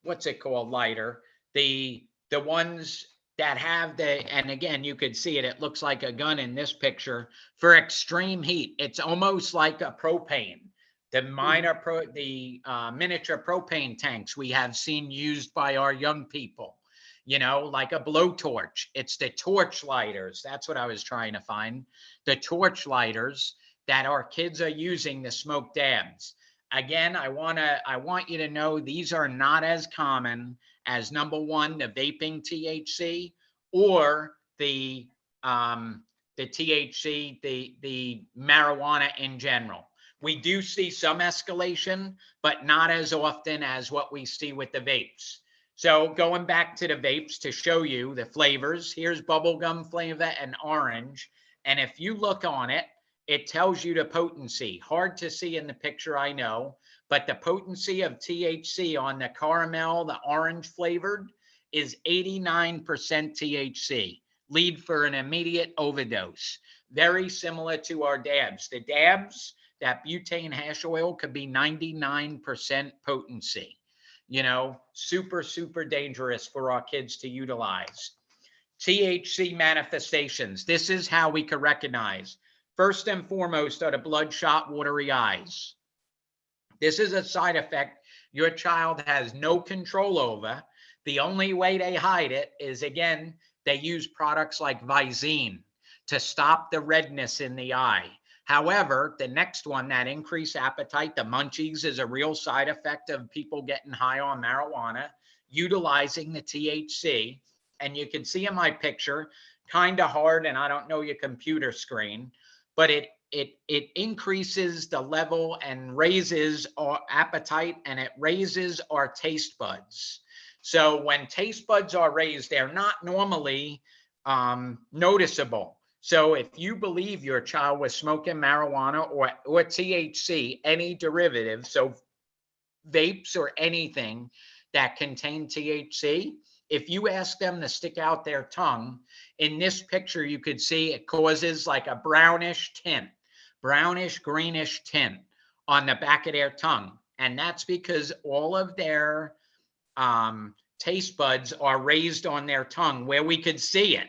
what's it called, lighter, the ones that have the, and again you could see it, it looks like a gun in this picture, for extreme heat. It's almost like a propane. The miniature propane tanks we have seen used by our young people, you know, like a blowtorch. It's the torch lighters. That's what I was trying to find. The torch lighters that our kids are using to smoke dabs. Again, I want you to know these are not as common as, number one, the vaping THC, or the THC, the marijuana in general. We do see some escalation, but not as often as what we see with the vapes. So going back to the vapes to show you the flavors, here's bubblegum flavor and orange. And if you look on it, it tells you the potency. Hard to see in the picture, I know, but the potency of THC on the caramel, the orange flavored, is 89% THC. Lead for an immediate overdose. Very similar to our dabs. The dabs, that butane hash oil could be 99% potency. You know, super, super dangerous for our kids to utilize. THC manifestations. This is how we can recognize. First and foremost are the bloodshot, watery eyes. This is a side effect your child has no control over. The only way they hide it is, again, they use products like Visine to stop the redness in the eye. However, the next one, that increased appetite, the munchies, is a real side effect of people getting high on marijuana, utilizing the THC. And you can see in my picture, kind of hard, and I don't know your computer screen, but it increases the level and raises our appetite, and it raises our taste buds. So when taste buds are raised, they're not normally noticeable. So if you believe your child was smoking marijuana or THC, any derivative, so vapes or anything that contain THC, if you ask them to stick out their tongue, in this picture, you could see it causes like a brownish tint, brownish greenish tint on the back of their tongue. And that's because all of their taste buds are raised on their tongue where we could see it.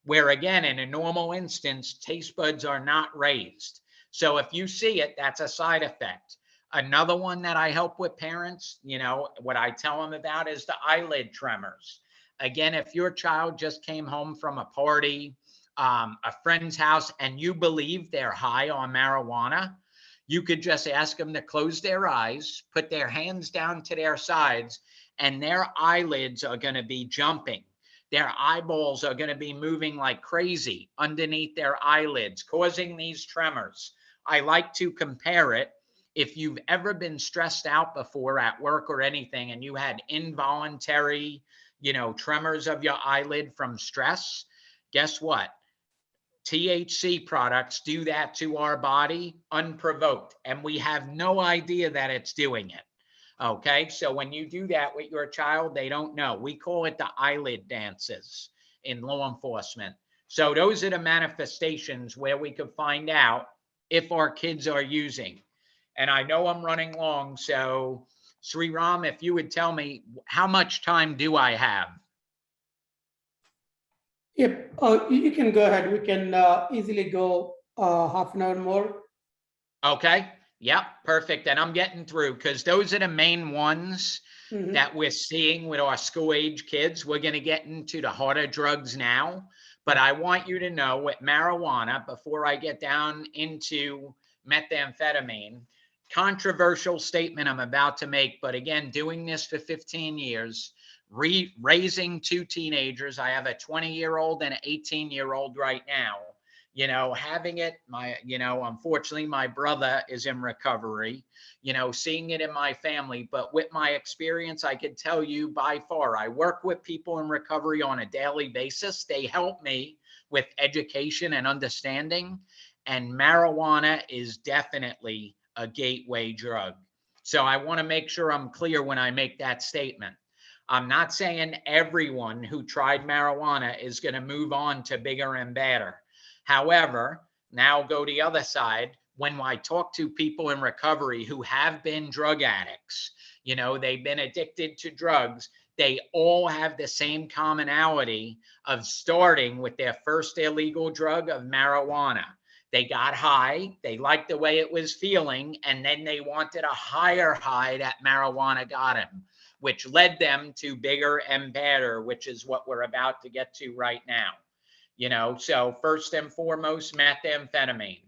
Where again, in a normal instance, taste buds are not raised. So if you see it, that's a side effect. Another one that I help with parents, you know, what I tell them about is the eyelid tremors. Again, if your child just came home from a party, a friend's house, and you believe they're high on marijuana, you could just ask them to close their eyes, put their hands down to their sides, and their eyelids are going to be jumping. Their eyeballs are going to be moving like crazy underneath their eyelids, causing these tremors. I like to compare it. If you've ever been stressed out before at work or anything, and you had involuntary, you know, tremors of your eyelid from stress, guess what? THC products do that to our body unprovoked, and we have no idea that it's doing it. Okay, so when you do that with your child, they don't know. We call it the eyelid dances in law enforcement. So those are the manifestations where we could find out if our kids are using. And I know I'm running long, so Sri Ram, if you would tell me, how much time do I have? Yep, you can go ahead. We can easily go half an hour more. Okay, Yep, perfect. And I'm getting through because those are the main ones Mhm. that we're seeing with our school age kids. We're going to get into the harder drugs now. But I want you to know with marijuana, before I get down into methamphetamine, controversial statement I'm about to make. But again, doing this for 15 years, raising two teenagers. I have a 20-year-old and an 18-year-old right now. You know, having it, unfortunately, my brother is in recovery, seeing it in my family. But with my experience, I can tell you by far, I work with people in recovery on a daily basis. They help me with education and understanding. And marijuana is definitely a gateway drug. So I want to make sure I'm clear when I make that statement. I'm not saying everyone who tried marijuana is going to move on to bigger and badder. However, now go the other side. When I talk to people in recovery who have been drug addicts, they've been addicted to drugs, they all have the same commonality of starting with their first illegal drug of marijuana. They got high, they liked the way it was feeling, and then they wanted a higher high that marijuana got them, which led them to bigger and badder, which is what we're about to get to right now. So first and foremost, methamphetamine.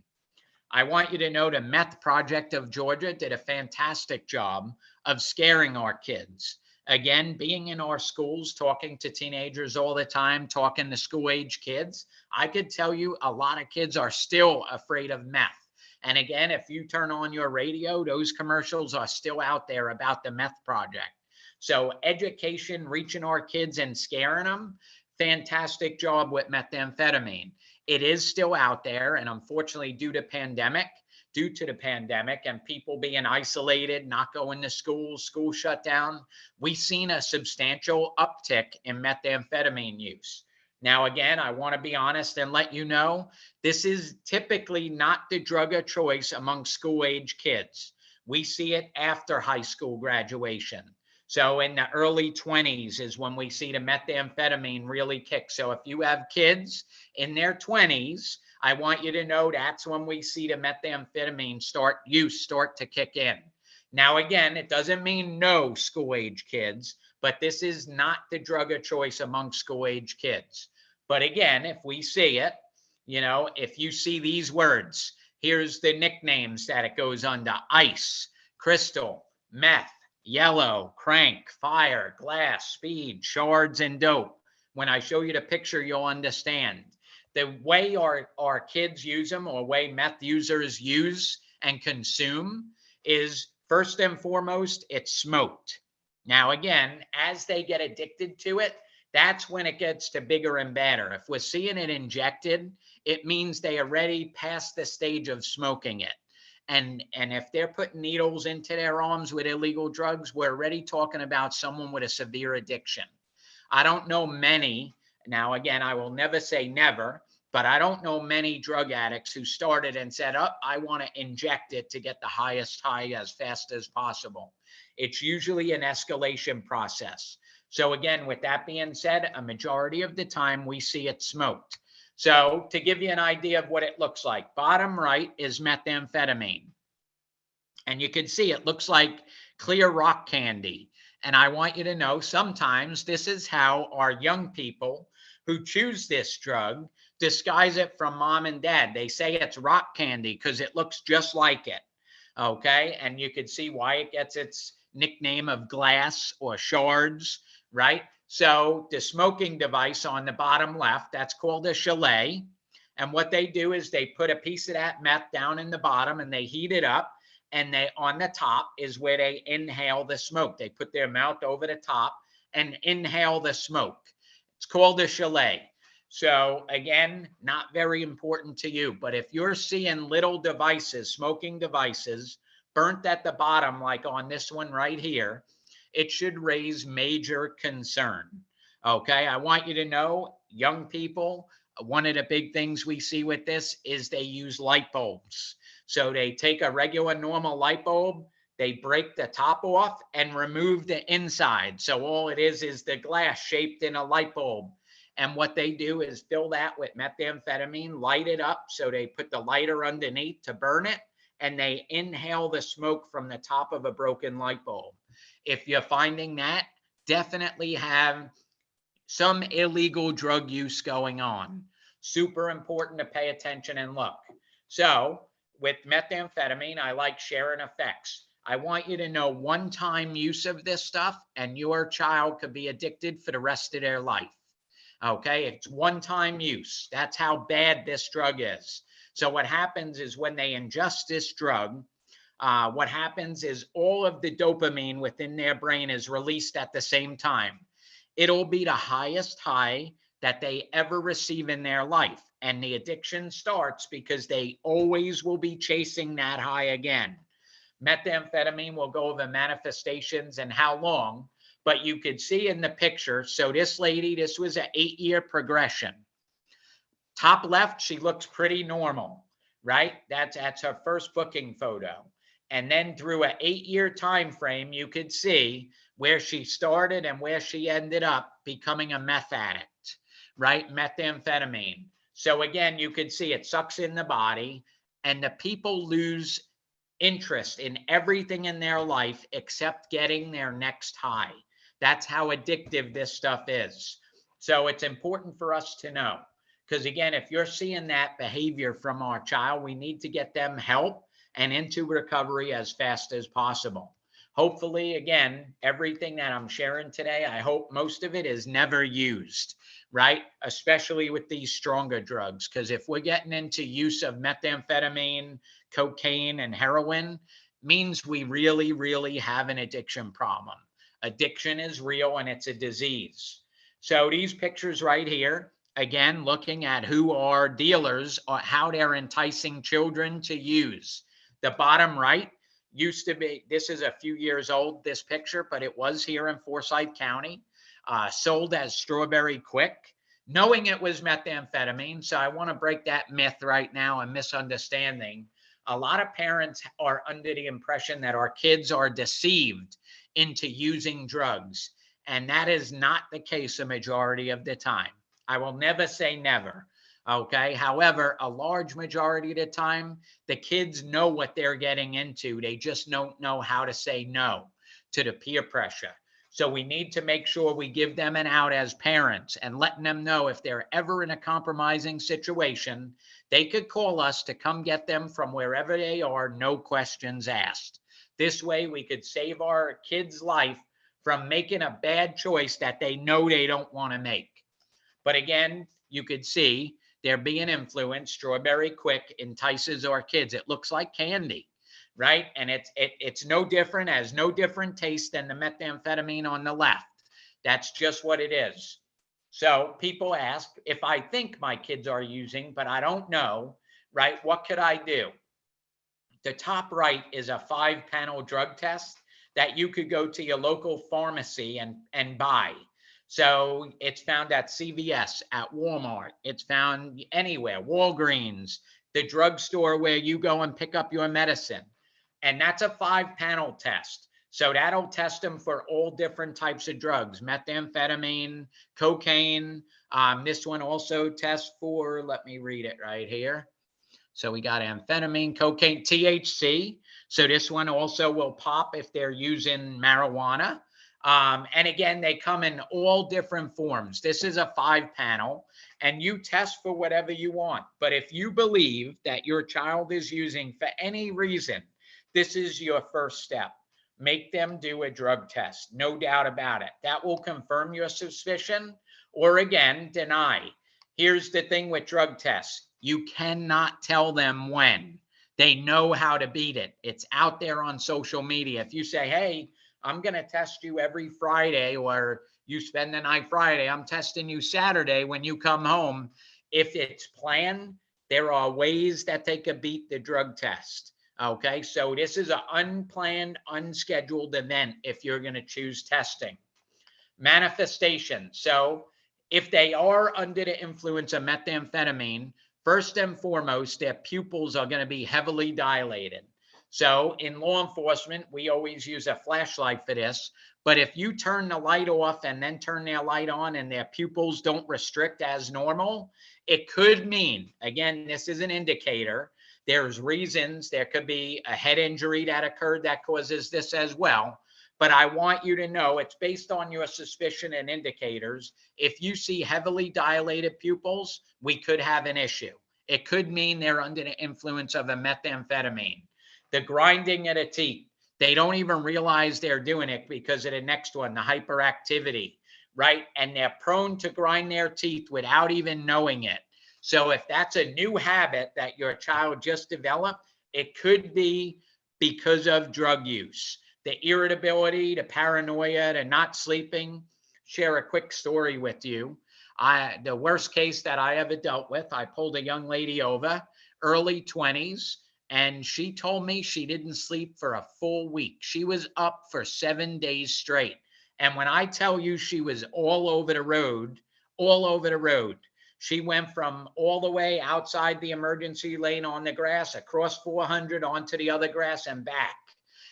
I want you to know the Meth Project of Georgia did a fantastic job of scaring our kids. Again, being in our schools, talking to teenagers all the time, talking to school age kids, I could tell you a lot of kids are still afraid of meth. And again, if you turn on your radio, those commercials are still out there about the Meth Project. So education, reaching our kids and scaring them, fantastic job with methamphetamine. It is still out there, and unfortunately, due to the pandemic and people being isolated, not going to school shut down, we've seen a substantial uptick in methamphetamine use. Now, again, I want to be honest and let you know, this is typically not the drug of choice among school age kids. We see it after high school graduation. So in the early 20s is when we see the methamphetamine really kick. So if you have kids in their 20s, I want you to know that's when we see the methamphetamine start to kick in. Now, again, it doesn't mean no school age kids, but this is not the drug of choice among school age kids. But again, if we see it, if you see these words, here's the nicknames that it goes under: ice, crystal, meth, yellow, crank, fire, glass, speed, shards, and dope. When I show you the picture, you'll understand. The way our kids use them, or way meth users use and consume, is first and foremost, it's smoked. Now, again, as they get addicted to it, that's when it gets to bigger and badder. If we're seeing it injected, it means they are already past the stage of smoking it. And if they're putting needles into their arms with illegal drugs, we're already talking about someone with a severe addiction. I don't know many. Now, again, I will never say never, but I don't know many drug addicts who started and said, oh, I want to inject it to get the highest high as fast as possible. It's usually an escalation process. So again, with that being said, a majority of the time we see it smoked. So to give you an idea of what it looks like, bottom right is methamphetamine. And you can see it looks like clear rock candy. And I want you to know, sometimes this is how our young people who choose this drug disguise it from mom and dad. They say it's rock candy because it looks just like it. Okay. And you can see why it gets its nickname of glass or shards, right? So the smoking device on the bottom left, that's called a chalet. And what they do is they put a piece of that meth down in the bottom and they heat it up. And they, on the top is where they inhale the smoke. They put their mouth over the top and inhale the smoke. It's called a chalet. So again, not very important to you, but if you're seeing little devices, smoking devices, burnt at the bottom, like on this one right here, it should raise major concern. Okay, I want you to know, young people, one of the big things we see with this is they use light bulbs. So they take a regular normal light bulb, they break the top off and remove the inside. So all it is the glass shaped in a light bulb. And what they do is fill that with methamphetamine, light it up. So they put the lighter underneath to burn it, and they inhale the smoke from the top of a broken light bulb. If you're finding that, definitely have some illegal drug use going on. Super important to pay attention and look. So with methamphetamine, I like sharing effects. I want you to know one-time use of this stuff and your child could be addicted for the rest of their life. Okay, it's one-time use. That's how bad this drug is. So what happens is when they ingest this drug, what happens is all of the dopamine within their brain is released at the same time. It'll be the highest high that they ever receive in their life. And the addiction starts because they always will be chasing that high again. Methamphetamine will go over manifestations and how long, but you could see in the picture. So this lady, this was an 8-year progression. Top left, she looks pretty normal, right? That's her first booking photo. And then through an 8-year time frame, you could see where she started and where she ended up becoming a meth addict, right? Methamphetamine. So again, you could see it sucks in the body and the people lose interest in everything in their life except getting their next high. That's how addictive this stuff is. So it's important for us to know, because again, if you're seeing that behavior from our child, we need to get them help and into recovery as fast as possible. Hopefully, again, everything that I'm sharing today, I hope most of it is never used, right? Especially with these stronger drugs, because if we're getting into use of methamphetamine, cocaine, and heroin, means we really, really have an addiction problem. Addiction is real and it's a disease. So these pictures right here, again, looking at who are dealers or how they're enticing children to use. The bottom right used to be, this is a few years old, this picture, but it was here in Forsyth County, sold as Strawberry Quick, knowing it was methamphetamine. So I want to break that myth right now and misunderstanding. A lot of parents are under the impression that our kids are deceived into using drugs. And that is not the case a majority of the time. I will never say never. Okay. However, a large majority of the time, the kids know what they're getting into. They just don't know how to say no to the peer pressure. So we need to make sure we give them an out as parents and letting them know if they're ever in a compromising situation, they could call us to come get them from wherever they are, no questions asked. This way we could save our kids' life from making a bad choice that they know they don't want to make. But again, you could see they're being influenced. Strawberry Quick entices our kids. It looks like candy, right? And it's no different, has no different taste than the methamphetamine on the left. That's just what it is. So people ask, if I think my kids are using, but I don't know, right? What could I do? The top right is a 5-panel drug test that you could go to your local pharmacy and buy. So it's found at CVS, at Walmart. It's found anywhere, Walgreens, the drugstore where you go and pick up your medicine. And that's a 5-panel test. So that'll test them for all different types of drugs, methamphetamine, cocaine. This one also tests for, let me read it right here. So we got amphetamine, cocaine, THC. So this one also will pop if they're using marijuana. And again, they come in all different forms. This is a 5-panel and you test for whatever you want. But if you believe that your child is using for any reason, this is your first step. Make them do a drug test. No doubt about it. That will confirm your suspicion or again, deny. Here's the thing with drug tests. You cannot tell them when. They know how to beat it. It's out there on social media. If you say, hey, I'm going to test you every Friday, or you spend the night Friday, I'm testing you Saturday when you come home. If it's planned, there are ways that they could beat the drug test. Okay, so this is an unplanned, unscheduled event if you're going to choose testing. Manifestation. So if they are under the influence of methamphetamine, first and foremost, their pupils are going to be heavily dilated. So in law enforcement, we always use a flashlight for this. But if you turn the light off and then turn their light on and their pupils don't restrict as normal, it could mean, again, this is an indicator There's reasons. There could be a head injury that occurred that causes this as well. But I want you to know it's based on your suspicion and indicators. If you see heavily dilated pupils, we could have an issue. It could mean they're under the influence of a methamphetamine. The grinding of the teeth, they don't even realize they're doing it because of the next one, the hyperactivity, right? And they're prone to grind their teeth without even knowing it. So if that's a new habit that your child just developed, it could be because of drug use. The irritability, the paranoia, the not sleeping. Share a quick story with you. The worst case that I ever dealt with, I pulled a young lady over, early 20s, and she told me she didn't sleep for a full week. She was up for 7 days straight. And when I tell you she was all over the road, she went from all the way outside the emergency lane on the grass, across 400 onto the other grass and back.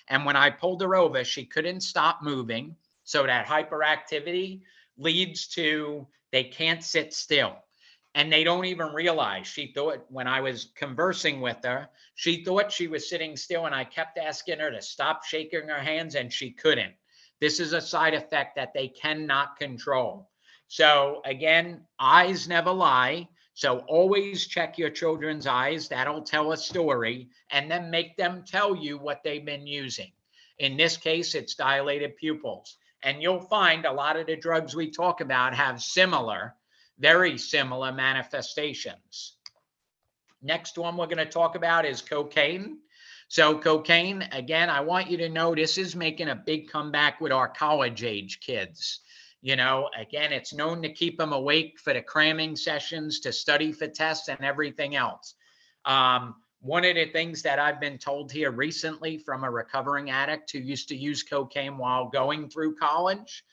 And when I pulled her over, she couldn't stop moving. So that hyperactivity leads to they can't sit still. And they don't even realize. She thought, when I was conversing with her, she thought she was sitting still, and I kept asking her to stop shaking her hands, and she couldn't. This is a side effect that they cannot control. So again, eyes never lie. So always check your children's eyes. That'll tell a story, and then make them tell you what they've been using. In this case, it's dilated pupils. And you'll find a lot of the drugs we talk about have very similar manifestations. Next one we're going to talk about is cocaine. So cocaine, again, I want you to know this is making a big comeback with our college age kids. Again, it's known to keep them awake for the cramming sessions, to study for tests and everything else. One of the things that I've been told here recently from a recovering addict who used to use cocaine while going through college,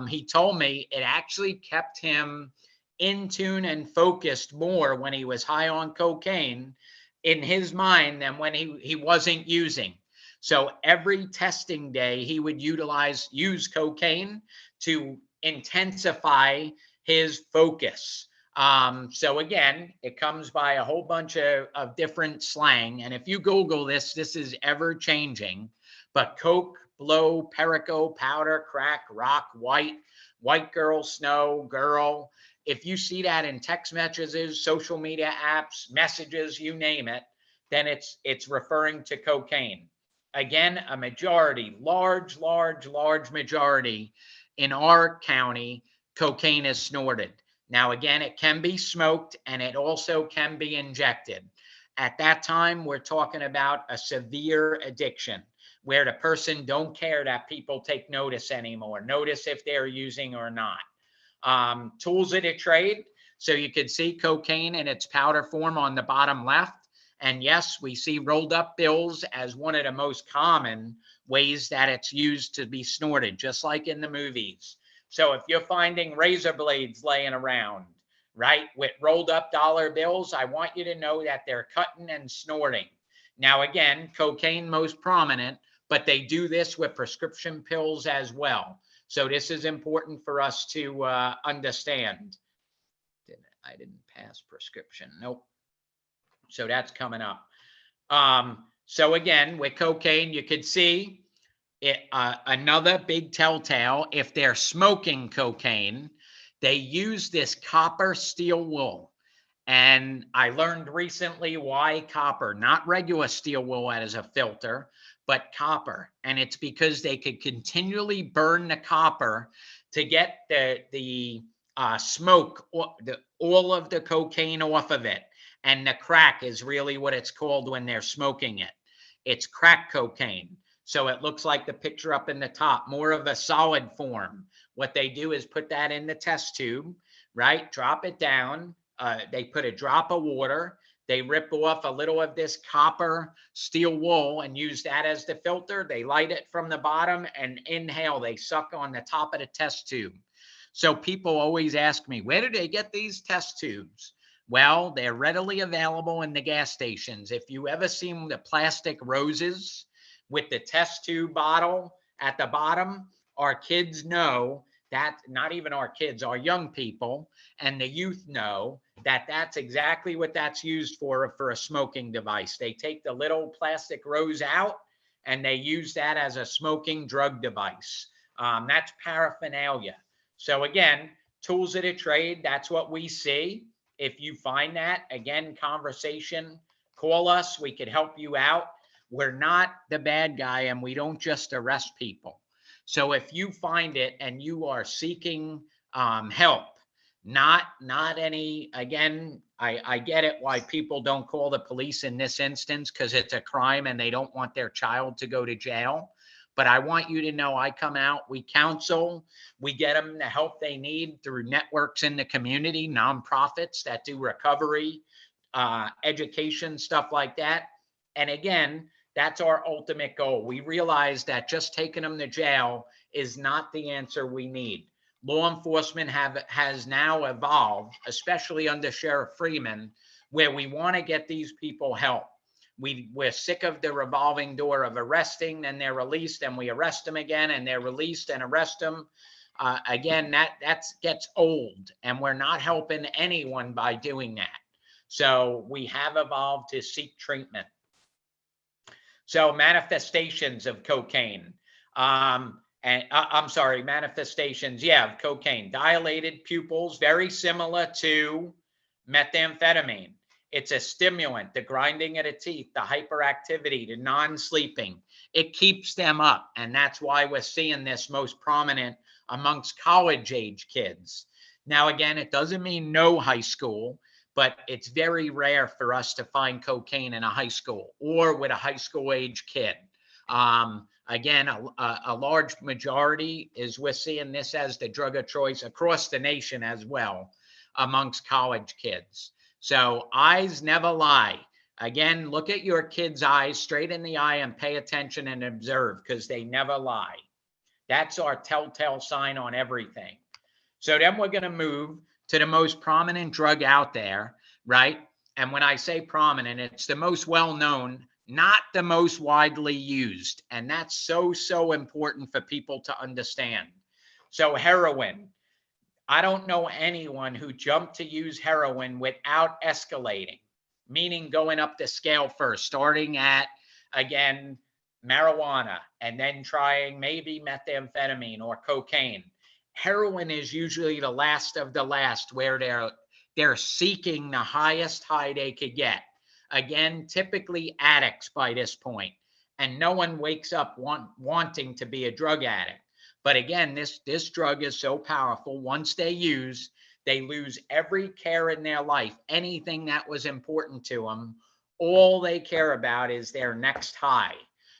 he told me it actually kept him in tune and focused more when he was high on cocaine in his mind than when he wasn't using. So every testing day, he would use cocaine to intensify his focus. So again, it comes by a whole bunch of different slang. And if you Google this is ever changing. But coke, blow, perico, powder, crack, rock, white girl, snow, girl. If you see that in text messages, social media apps, messages, you name it, then it's referring to cocaine. Again, a majority, large majority in our county, cocaine is snorted. Now, again, it can be smoked, and it also can be injected. At that time, we're talking about a severe addiction where the person don't care that people take notice anymore, notice if they're using or not. Tools of the trade. So you could see cocaine in its powder form on the bottom left. And yes, we see rolled up bills as one of the most common ways that it's used to be snorted, just like in the movies. So if you're finding razor blades laying around, right, with rolled up dollar bills, I want you to know that they're cutting and snorting. Now, again, cocaine most prominent, but they do this with prescription pills as well. So this is important for us to understand. I didn't pass prescription. Nope. So that's coming up. So again, with cocaine, you could see it, another big telltale. If they're smoking cocaine, they use this copper steel wool. And I learned recently why copper, not regular steel wool as a filter, but copper. And it's because they could continually burn the copper to get the smoke, all of the cocaine off of it. And the crack is really what it's called when they're smoking it. It's crack cocaine. So it looks like the picture up in the top, more of a solid form. What they do is put that in the test tube, right? Drop it down. They put a drop of water. They rip off a little of this copper steel wool and use that as the filter. They light it from the bottom and inhale. They suck on the top of the test tube. So people always ask me, where do they get these test tubes? Well, they're readily available in the gas stations. If you ever seen the plastic roses with the test tube bottle at the bottom, our kids know that, not even our kids, our young people and the youth know that's exactly what that's used for a smoking device. They take the little plastic rose out and they use that as a smoking drug device. That's paraphernalia. So again, tools of the trade, that's what we see. If you find that, again, conversation, call us, we could help you out. We're not the bad guy and we don't just arrest people. So if you find it and you are seeking help, not any, again, I get it why people don't call the police in this instance, because it's a crime and they don't want their child to go to jail. But I want you to know, I come out, we counsel, we get them the help they need through networks in the community, nonprofits that do recovery, education, stuff like that. And again, that's our ultimate goal. We realize that just taking them to jail is not the answer we need. Law enforcement has now evolved, especially under Sheriff Freeman, where we want to get these people help. We're sick of the revolving door of arresting, then they're released, and we arrest them again, and they're released and arrest them. Again, that gets old, and we're not helping anyone by doing that. So we have evolved to seek treatment. So manifestations of cocaine. Manifestations, of cocaine. Dilated pupils, very similar to methamphetamine. It's a stimulant, the grinding of the teeth, the hyperactivity, the non-sleeping. It keeps them up, and that's why we're seeing this most prominent amongst college-age kids. Now, again, it doesn't mean no high school, but it's very rare for us to find cocaine in a high school or with a high school age kid. Again, a large majority is we're seeing this as the drug of choice across the nation as well amongst college kids. So eyes never lie. Again, look at your kid's eyes straight in the eye and pay attention and observe, because they never lie. That's our telltale sign on everything. So then we're going to move to the most prominent drug out there, right? And when I say prominent, it's the most well-known, not the most widely used. And that's so important for people to understand. So heroin. I don't know anyone who jumped to use heroin without escalating, meaning going up the scale first, starting at, again, marijuana, and then trying maybe methamphetamine or cocaine. Heroin is usually the last of the last, where they're seeking the highest high they could get. Again, typically addicts by this point, and no one wakes up wanting to be a drug addict. But again, this drug is so powerful. Once they use, they lose every care in their life, anything that was important to them. All they care about is their next high.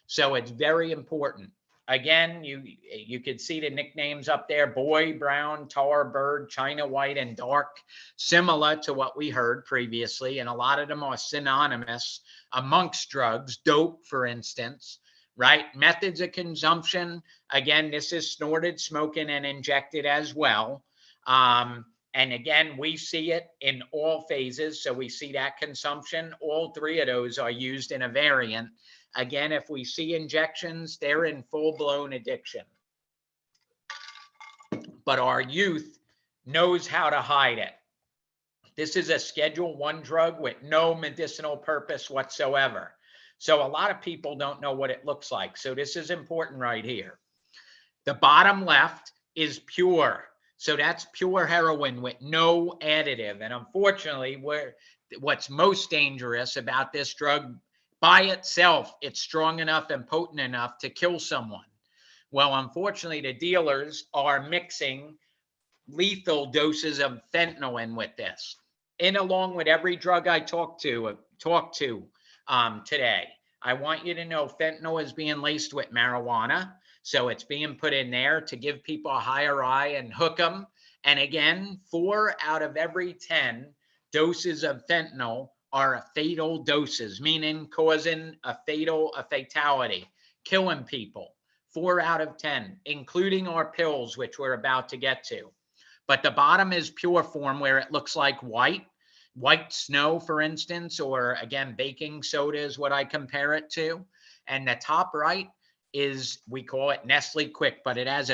So it's very important. Again, you could see the nicknames up there: boy, brown, tar, bird, China white, and dark, similar to what we heard previously. And a lot of them are synonymous amongst drugs. Dope, for instance, right? Methods of consumption. Again, this is snorted, smoking, and injected as well. And again, we see it in all phases. So we see that consumption. All three of those are used in a variant. Again, if we see injections, they're in full-blown addiction. But our youth knows how to hide it. This is a Schedule I drug with no medicinal purpose whatsoever. So a lot of people don't know what it looks like. So this is important right here. The bottom left is pure. So that's pure heroin with no additive. And unfortunately, what's most dangerous about this drug, by itself, it's strong enough and potent enough to kill someone. Well, unfortunately, the dealers are mixing lethal doses of fentanyl in with this. In along with every drug I talk to today, I want you to know fentanyl is being laced with marijuana. So it's being put in there to give people a higher high and hook them. And again, 4 out of every 10 doses of fentanyl are fatal doses, meaning causing a fatality, killing people. 4 out of 10, including our pills, which we're about to get to. But the bottom is pure form, where it looks like white snow, for instance, or again, baking soda is what I compare it to. And the top right is, we call it Nestle Quick, but it has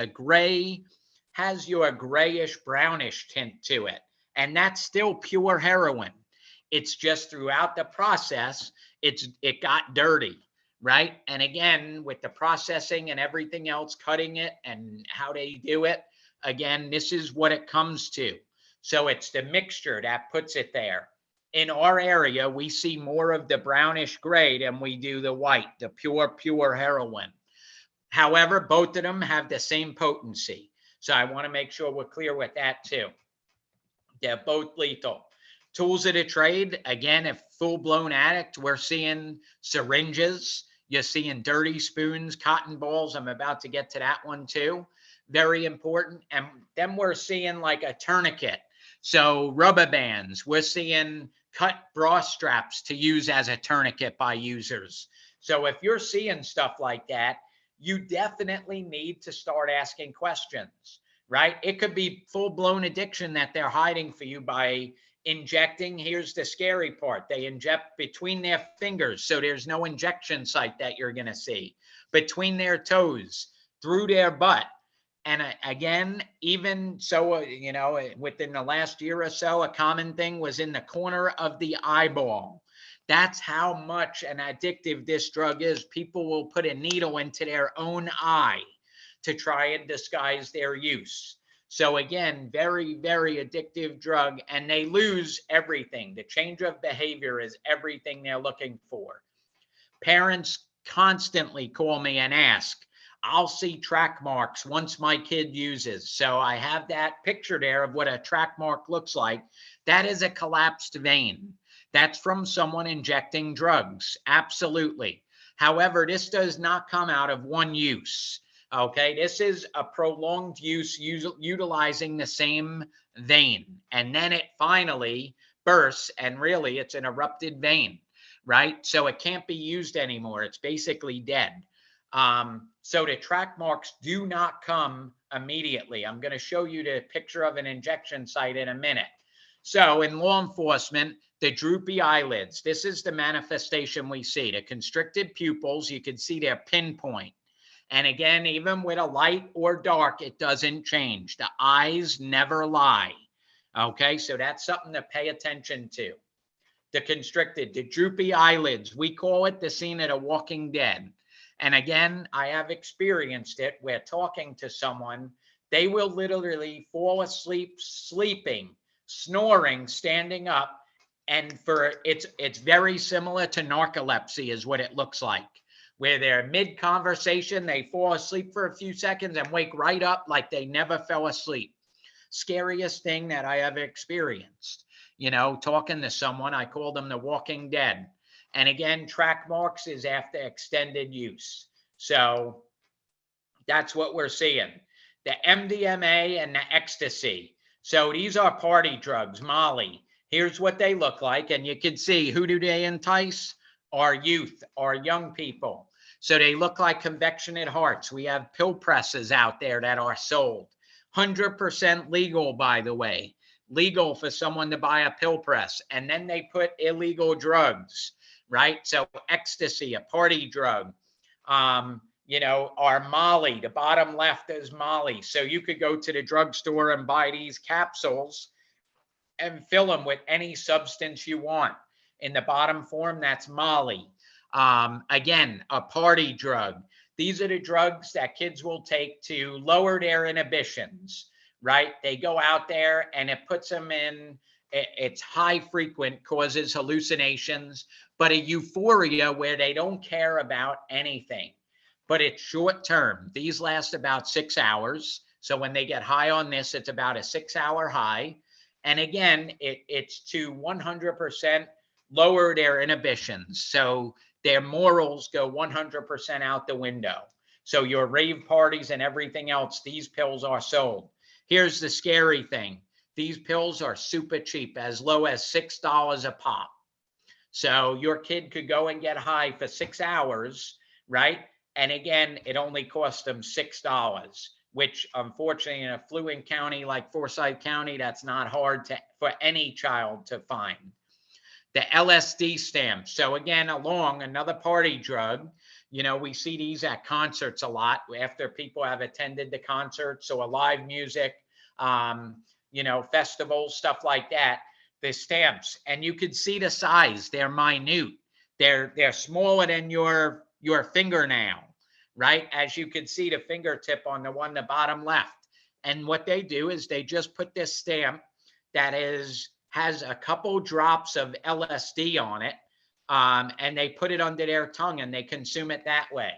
your grayish brownish tint to it. and that's still pure heroin. It's just throughout the process, it got dirty, right? And again, with the processing and everything else, cutting it and how they do it, again, this is what it comes to. So it's the mixture that puts it there. In our area, we see more of the brownish gray than we do the white, the pure heroin. However, both of them have the same potency. So I want to make sure we're clear with that too. They're both lethal. Tools of the trade, again, if full-blown addict, we're seeing syringes, you're seeing dirty spoons, cotton balls. I'm about to get to that one too. Very important. And then we're seeing like a tourniquet. So rubber bands, we're seeing cut bra straps to use as a tourniquet by users. So if you're seeing stuff like that, you definitely need to start asking questions, right? It could be full-blown addiction that they're hiding for you by injecting. Here's the scary part. They inject between their fingers, so there's no injection site that you're going to see. Between their toes, through their butt. And again, even so, you know, within the last year or so, a common thing was in the corner of the eyeball. That's how much an addictive this drug is. People will put a needle into their own eye to try and disguise their use. So again, very, very addictive drug, and they lose everything. The change of behavior is everything they're looking for. Parents constantly call me and ask, I'll see track marks once my kid uses. So I have that picture there of what a track mark looks like. That is a collapsed vein. That's from someone injecting drugs. Absolutely. However, this does not come out of one use. Okay, this is a prolonged use utilizing the same vein. And then it finally bursts, and really it's an erupted vein, right? So it can't be used anymore. It's basically dead. So the track marks do not come immediately. I'm going to show you the picture of an injection site in a minute. So in law enforcement, the droopy eyelids, this is the manifestation we see. The constricted pupils, you can see their pinpoint. And again, even with a light or dark, it doesn't change. The eyes never lie. Okay, so that's something to pay attention to. The constricted, the droopy eyelids, we call it the scene of The Walking Dead. And again, I have experienced it where talking to someone, they will literally fall asleep, sleeping, snoring, standing up. And it's very similar to narcolepsy is what it looks like, where they're mid-conversation, they fall asleep for a few seconds and wake right up like they never fell asleep. Scariest thing that I ever experienced. You know, talking to someone, I call them the Walking Dead. And again, track marks is after extended use. So that's what we're seeing. The MDMA and the ecstasy. So these are party drugs, Molly. Here's what they look like. And you can see, who do they entice? Our youth, our young people. So they look like convectionate hearts. We have pill presses out there that are sold. 100% legal, by the way. Legal for someone to buy a pill press. And then they put illegal drugs, right? So ecstasy, a party drug. You know, our Molly, the bottom left is Molly. So you could go to the drugstore and buy these capsules and fill them with any substance you want. In the bottom form, that's Molly. Again, a party drug. These are the drugs that kids will take to lower their inhibitions, right? They go out there and it puts them in, it's high frequent, causes hallucinations, but a euphoria where they don't care about anything. But it's short term. These last about 6 hours. So when they get high on this, it's about a 6-hour high. And again, it's to 100% lower their inhibitions. So their morals go 100% out the window. So your rave parties and everything else, these pills are sold. Here's the scary thing. These pills are super cheap, as low as $6 a pop. So your kid could go and get high for 6 hours, right? And again, it only costs them $6, which unfortunately in a affluent county like Forsyth County, that's not hard for any child to find. The LSD stamp. So again, along another party drug, you know, we see these at concerts a lot after people have attended the concerts. So a live music, festivals, stuff like that, the stamps, and you could see the size. They're minute. They're smaller than your fingernail, right? As you can see the fingertip on the bottom left. And what they do is they just put this stamp that has a couple drops of LSD on it, and they put it under their tongue and they consume it that way.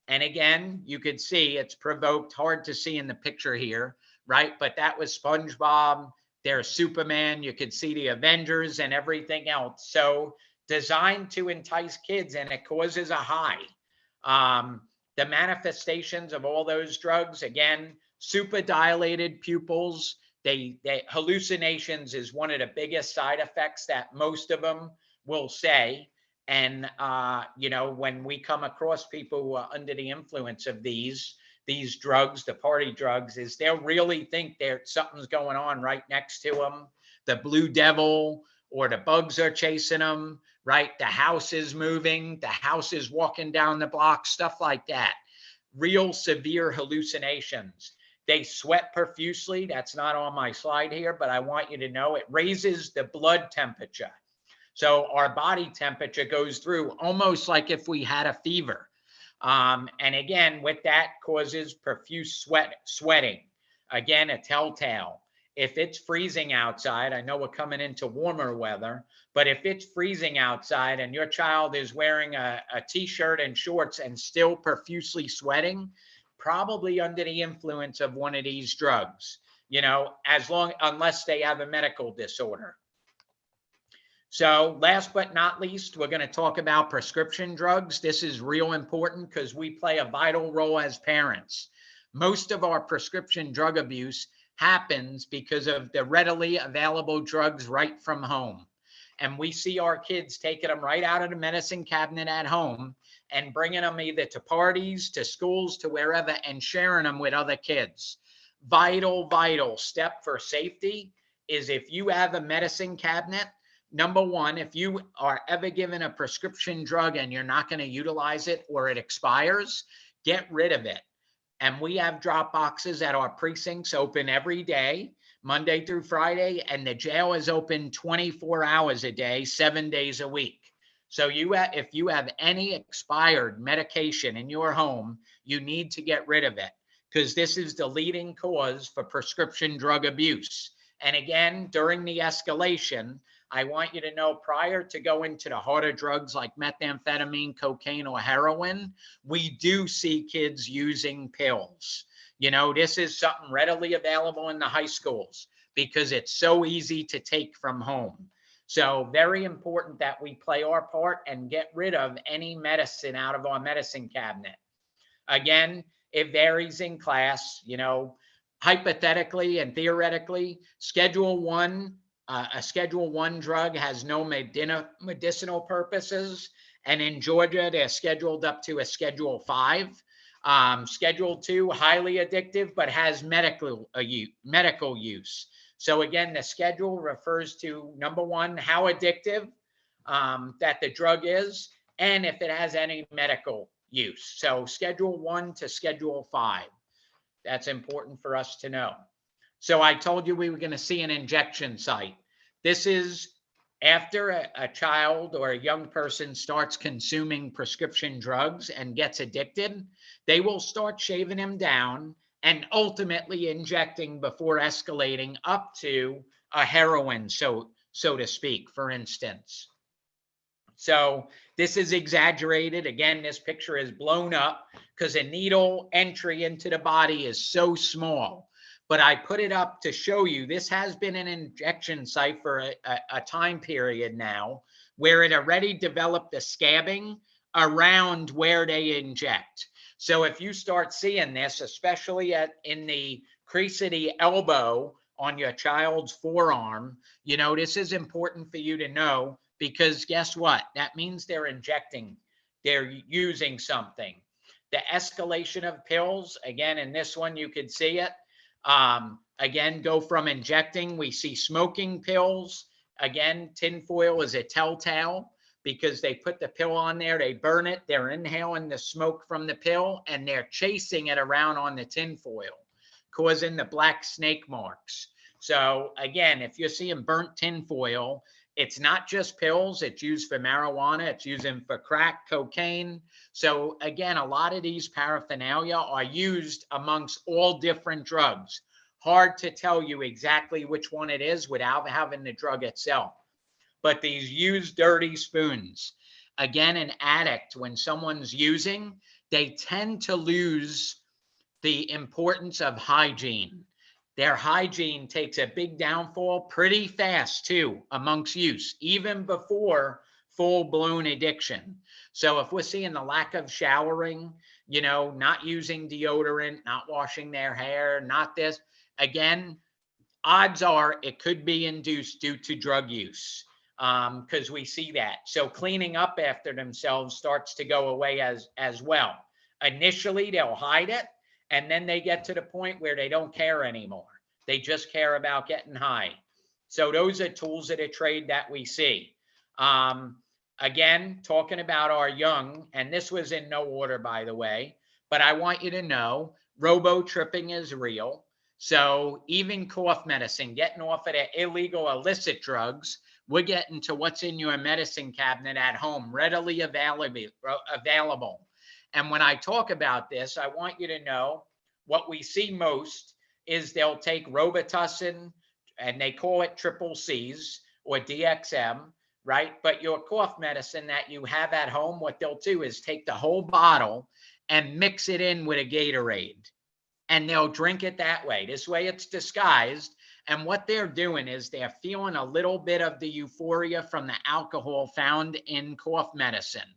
And again, you could see it's provoked, hard to see in the picture here, right? But that was SpongeBob, there's Superman, you could see the Avengers and everything else. So designed to entice kids, and it causes a high. The manifestations of all those drugs, again, super dilated pupils. They hallucinations is one of the biggest side effects that most of them will say. And when we come across people who are under the influence of these drugs, the party drugs, is they'll really think something's going on right next to them. The blue devil or the bugs are chasing them, right? The house is moving, the house is walking down the block, stuff like that. Real severe hallucinations. They sweat profusely. That's not on my slide here, but I want you to know it raises the blood temperature. So our body temperature goes through almost like if we had a fever. And again, with that causes profuse sweating. Again, a telltale. If it's freezing outside, I know we're coming into warmer weather, but if it's freezing outside and your child is wearing a t-shirt and shorts and still profusely sweating, probably under the influence of one of these drugs, unless they have a medical disorder. So last but not least, we're going to talk about prescription drugs. This is real important because we play a vital role as parents. Most of our prescription drug abuse happens because of the readily available drugs right from home. And we see our kids taking them right out of the medicine cabinet at home and bringing them either to parties, to schools, to wherever, and sharing them with other kids. Vital step for safety is if you have a medicine cabinet, number one, if you are ever given a prescription drug and you're not going to utilize it or it expires, get rid of it. And we have drop boxes at our precincts open every day, Monday through Friday, and the jail is open 24 hours a day, 7 days a week. So if you have any expired medication in your home, you need to get rid of it because this is the leading cause for prescription drug abuse. And again, during the escalation, I want you to know prior to going to the harder drugs like methamphetamine, cocaine, or heroin, we do see kids using pills. This is something readily available in the high schools because it's so easy to take from home. So very important that we play our part and get rid of any medicine out of our medicine cabinet. Again, it varies in class, hypothetically and theoretically. A Schedule 1 drug has no medicinal purposes. And in Georgia, they're scheduled up to a Schedule 5. Schedule 2, highly addictive, but has medical use. So again, the schedule refers to, number one, how addictive that the drug is, and if it has any medical use. So Schedule 1 to Schedule 5. That's important for us to know. So I told you we were going to see an injection site. This is after a child or a young person starts consuming prescription drugs and gets addicted, they will start shaving him down and ultimately injecting before escalating up to a heroin, so to speak, for instance. So this is exaggerated. Again, this picture is blown up because a needle entry into the body is so small. But I put it up to show you this has been an injection site for a time period now where it already developed a scabbing around where they inject. So if you start seeing this, especially in the crease of the elbow on your child's forearm, this is important for you to know because guess what? That means they're injecting, they're using something. The escalation of pills, again, in this one, you could see it. Again, go from injecting, we see smoking pills. Again, tinfoil is a telltale because they put the pill on there, they burn it, they're inhaling the smoke from the pill, and they're chasing it around on the tinfoil, causing the black snake marks. So again, if you're seeing burnt tinfoil, it's not just pills. It's used for marijuana. It's used for crack, cocaine. So again, a lot of these paraphernalia are used amongst all different drugs. Hard to tell you exactly which one it is without having the drug itself. But these used dirty spoons, again, an addict, when someone's using, they tend to lose the importance of hygiene. Their hygiene takes a big downfall pretty fast too amongst use, even before full-blown addiction. So if we're seeing the lack of showering, not using deodorant, not washing their hair, not this, again, odds are it could be induced due to drug use, because we see that. So cleaning up after themselves starts to go away as well. Initially, they'll hide it, and then they get to the point where they don't care anymore. They just care about getting high. So those are tools of the trade that we see. Again, talking about our young, and this was in no order, by the way, but I want you to know robo-tripping is real. So even cough medicine, getting off of the illegal illicit drugs, we're getting to what's in your medicine cabinet at home, readily available. And when I talk about this, I want you to know what we see most is they'll take Robitussin, and they call it triple C's or DXM, right? But your cough medicine that you have at home, what they'll do is take the whole bottle and mix it in with a Gatorade, and they'll drink it that way. This way it's disguised. And what they're doing is they're feeling a little bit of the euphoria from the alcohol found in cough medicine.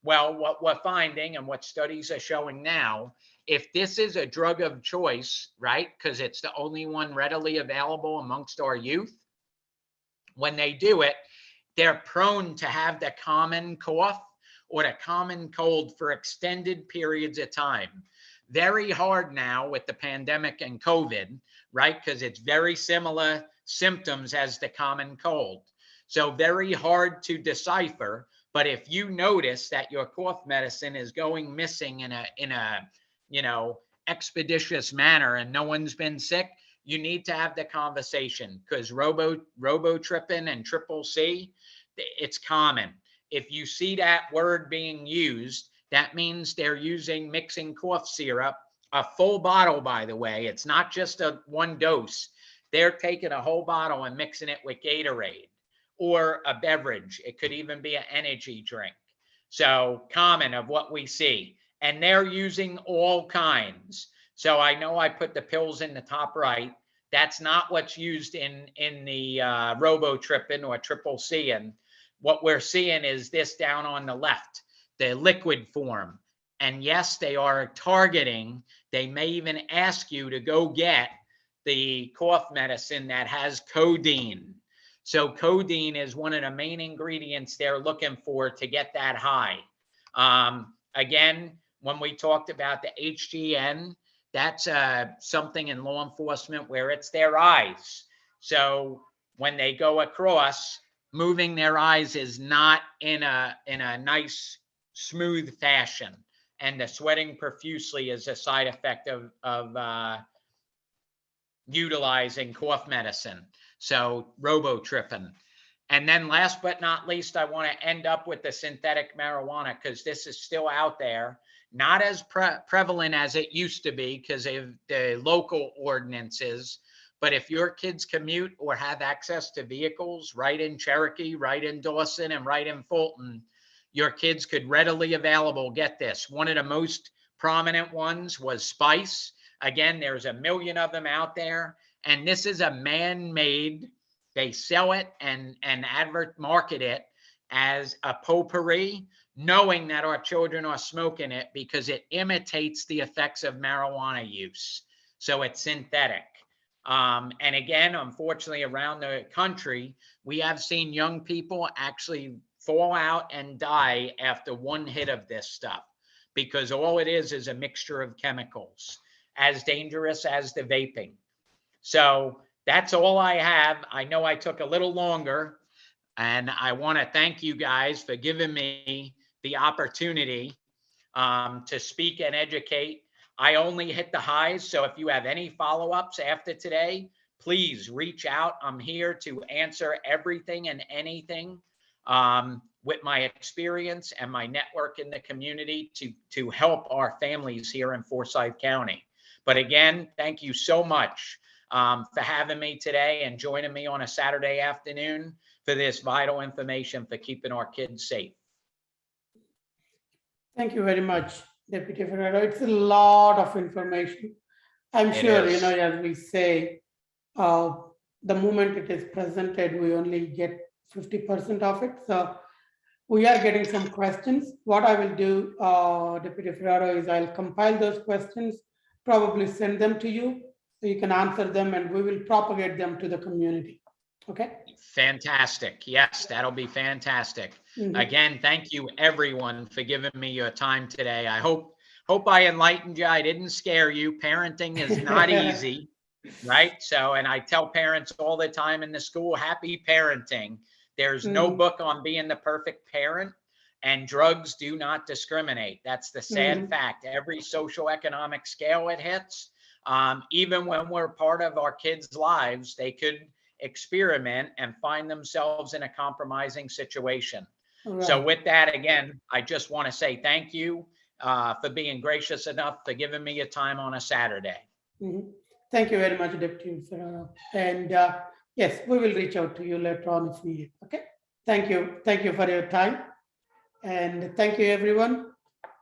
Well, what we're finding and what studies are showing now, if this is a drug of choice, right, because it's the only one readily available amongst our youth, when they do it, they're prone to have the common cough or the common cold for extended periods of time. Very hard now with the pandemic and COVID, right? Because it's very similar symptoms as the common cold. So very hard to decipher. But if you notice that your cough medicine is going missing in a expeditious manner and no one's been sick, you need to have the conversation, because robo-tripping and triple C, it's common. If you see that word being used, that means they're mixing cough syrup, a full bottle, by the way. It's not just a one dose. They're taking a whole bottle and mixing it with Gatorade or a beverage. It could even be an energy drink. So common of what we see. And they're using all kinds. So I know I put the pills in the top right. That's not what's used in the robo-tripping or triple C. And what we're seeing is this down on the left, the liquid form. And yes, they are targeting. They may even ask you to go get the cough medicine that has codeine. So codeine is one of the main ingredients they're looking for to get that high. Again, when we talked about the HGN, that's something in law enforcement where it's their eyes. So when they go across, moving their eyes is not in a nice, smooth fashion. And the sweating profusely is a side effect of utilizing cough medicine. So robo-tripping. And then last but not least, I want to end up with the synthetic marijuana, because this is still out there. Not as prevalent as it used to be because of the local ordinances. But if your kids commute or have access to vehicles right in Cherokee, right in Dawson, and right in Fulton, your kids could readily available get this. One of the most prominent ones was Spice. Again, there's a million of them out there. And this is a man-made, they sell it and market it as a potpourri, knowing that our children are smoking it because it imitates the effects of marijuana use. So it's synthetic. And again, unfortunately, around the country, we have seen young people actually fall out and die after one hit of this stuff, because all it is a mixture of chemicals, as dangerous as the vaping. So that's all I have. I know I took a little longer, and I want to thank you guys for giving me the opportunity to speak and educate. I only hit the highs. So if you have any follow-ups after today, please reach out. I'm here to answer everything and anything with my experience and my network in the community to help our families here in Forsyth County. But again, thank you so much for having me today and joining me on a Saturday afternoon for this vital information for keeping our kids safe. Thank you very much, Deputy Ferrero. It's a lot of information. I'm It sure, is. as we say, the moment it is presented, we only get 50% of it. So we are getting some questions. What I will do, Deputy Ferrero, is I'll compile those questions, probably send them to you, so you can answer them, and we will propagate them to the community. Okay? Fantastic. Yes, that'll be fantastic. Mhm. Again, thank you everyone for giving me your time today. I hope I enlightened you. I didn't scare you. Parenting is not easy, right? So, and I tell parents all the time in the school, happy parenting. There's no book on being the perfect parent, and drugs do not discriminate. That's the sad fact. Every socioeconomic scale it hits, even when we're part of our kids' lives, they could experiment and find themselves in a compromising situation. Right. So with that, again, I just want to say thank you for being gracious enough for giving me your time on a Saturday. Thank you very much, Deputy Ferrero. And yes, we will reach out to you later on if needed. Okay. Thank you. Thank you for your time. And thank you, everyone.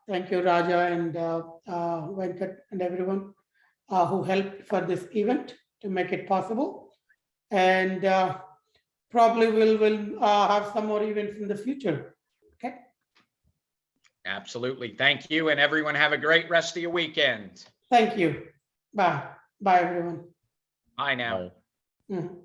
Thank you, Raja and Venkat and everyone who helped for this event to make it possible. And probably we'll have some more events in the future. Okay. Absolutely. Thank you. And everyone have a great rest of your weekend. Thank you. Bye. Bye, everyone. Bye now. Bye. Mhm.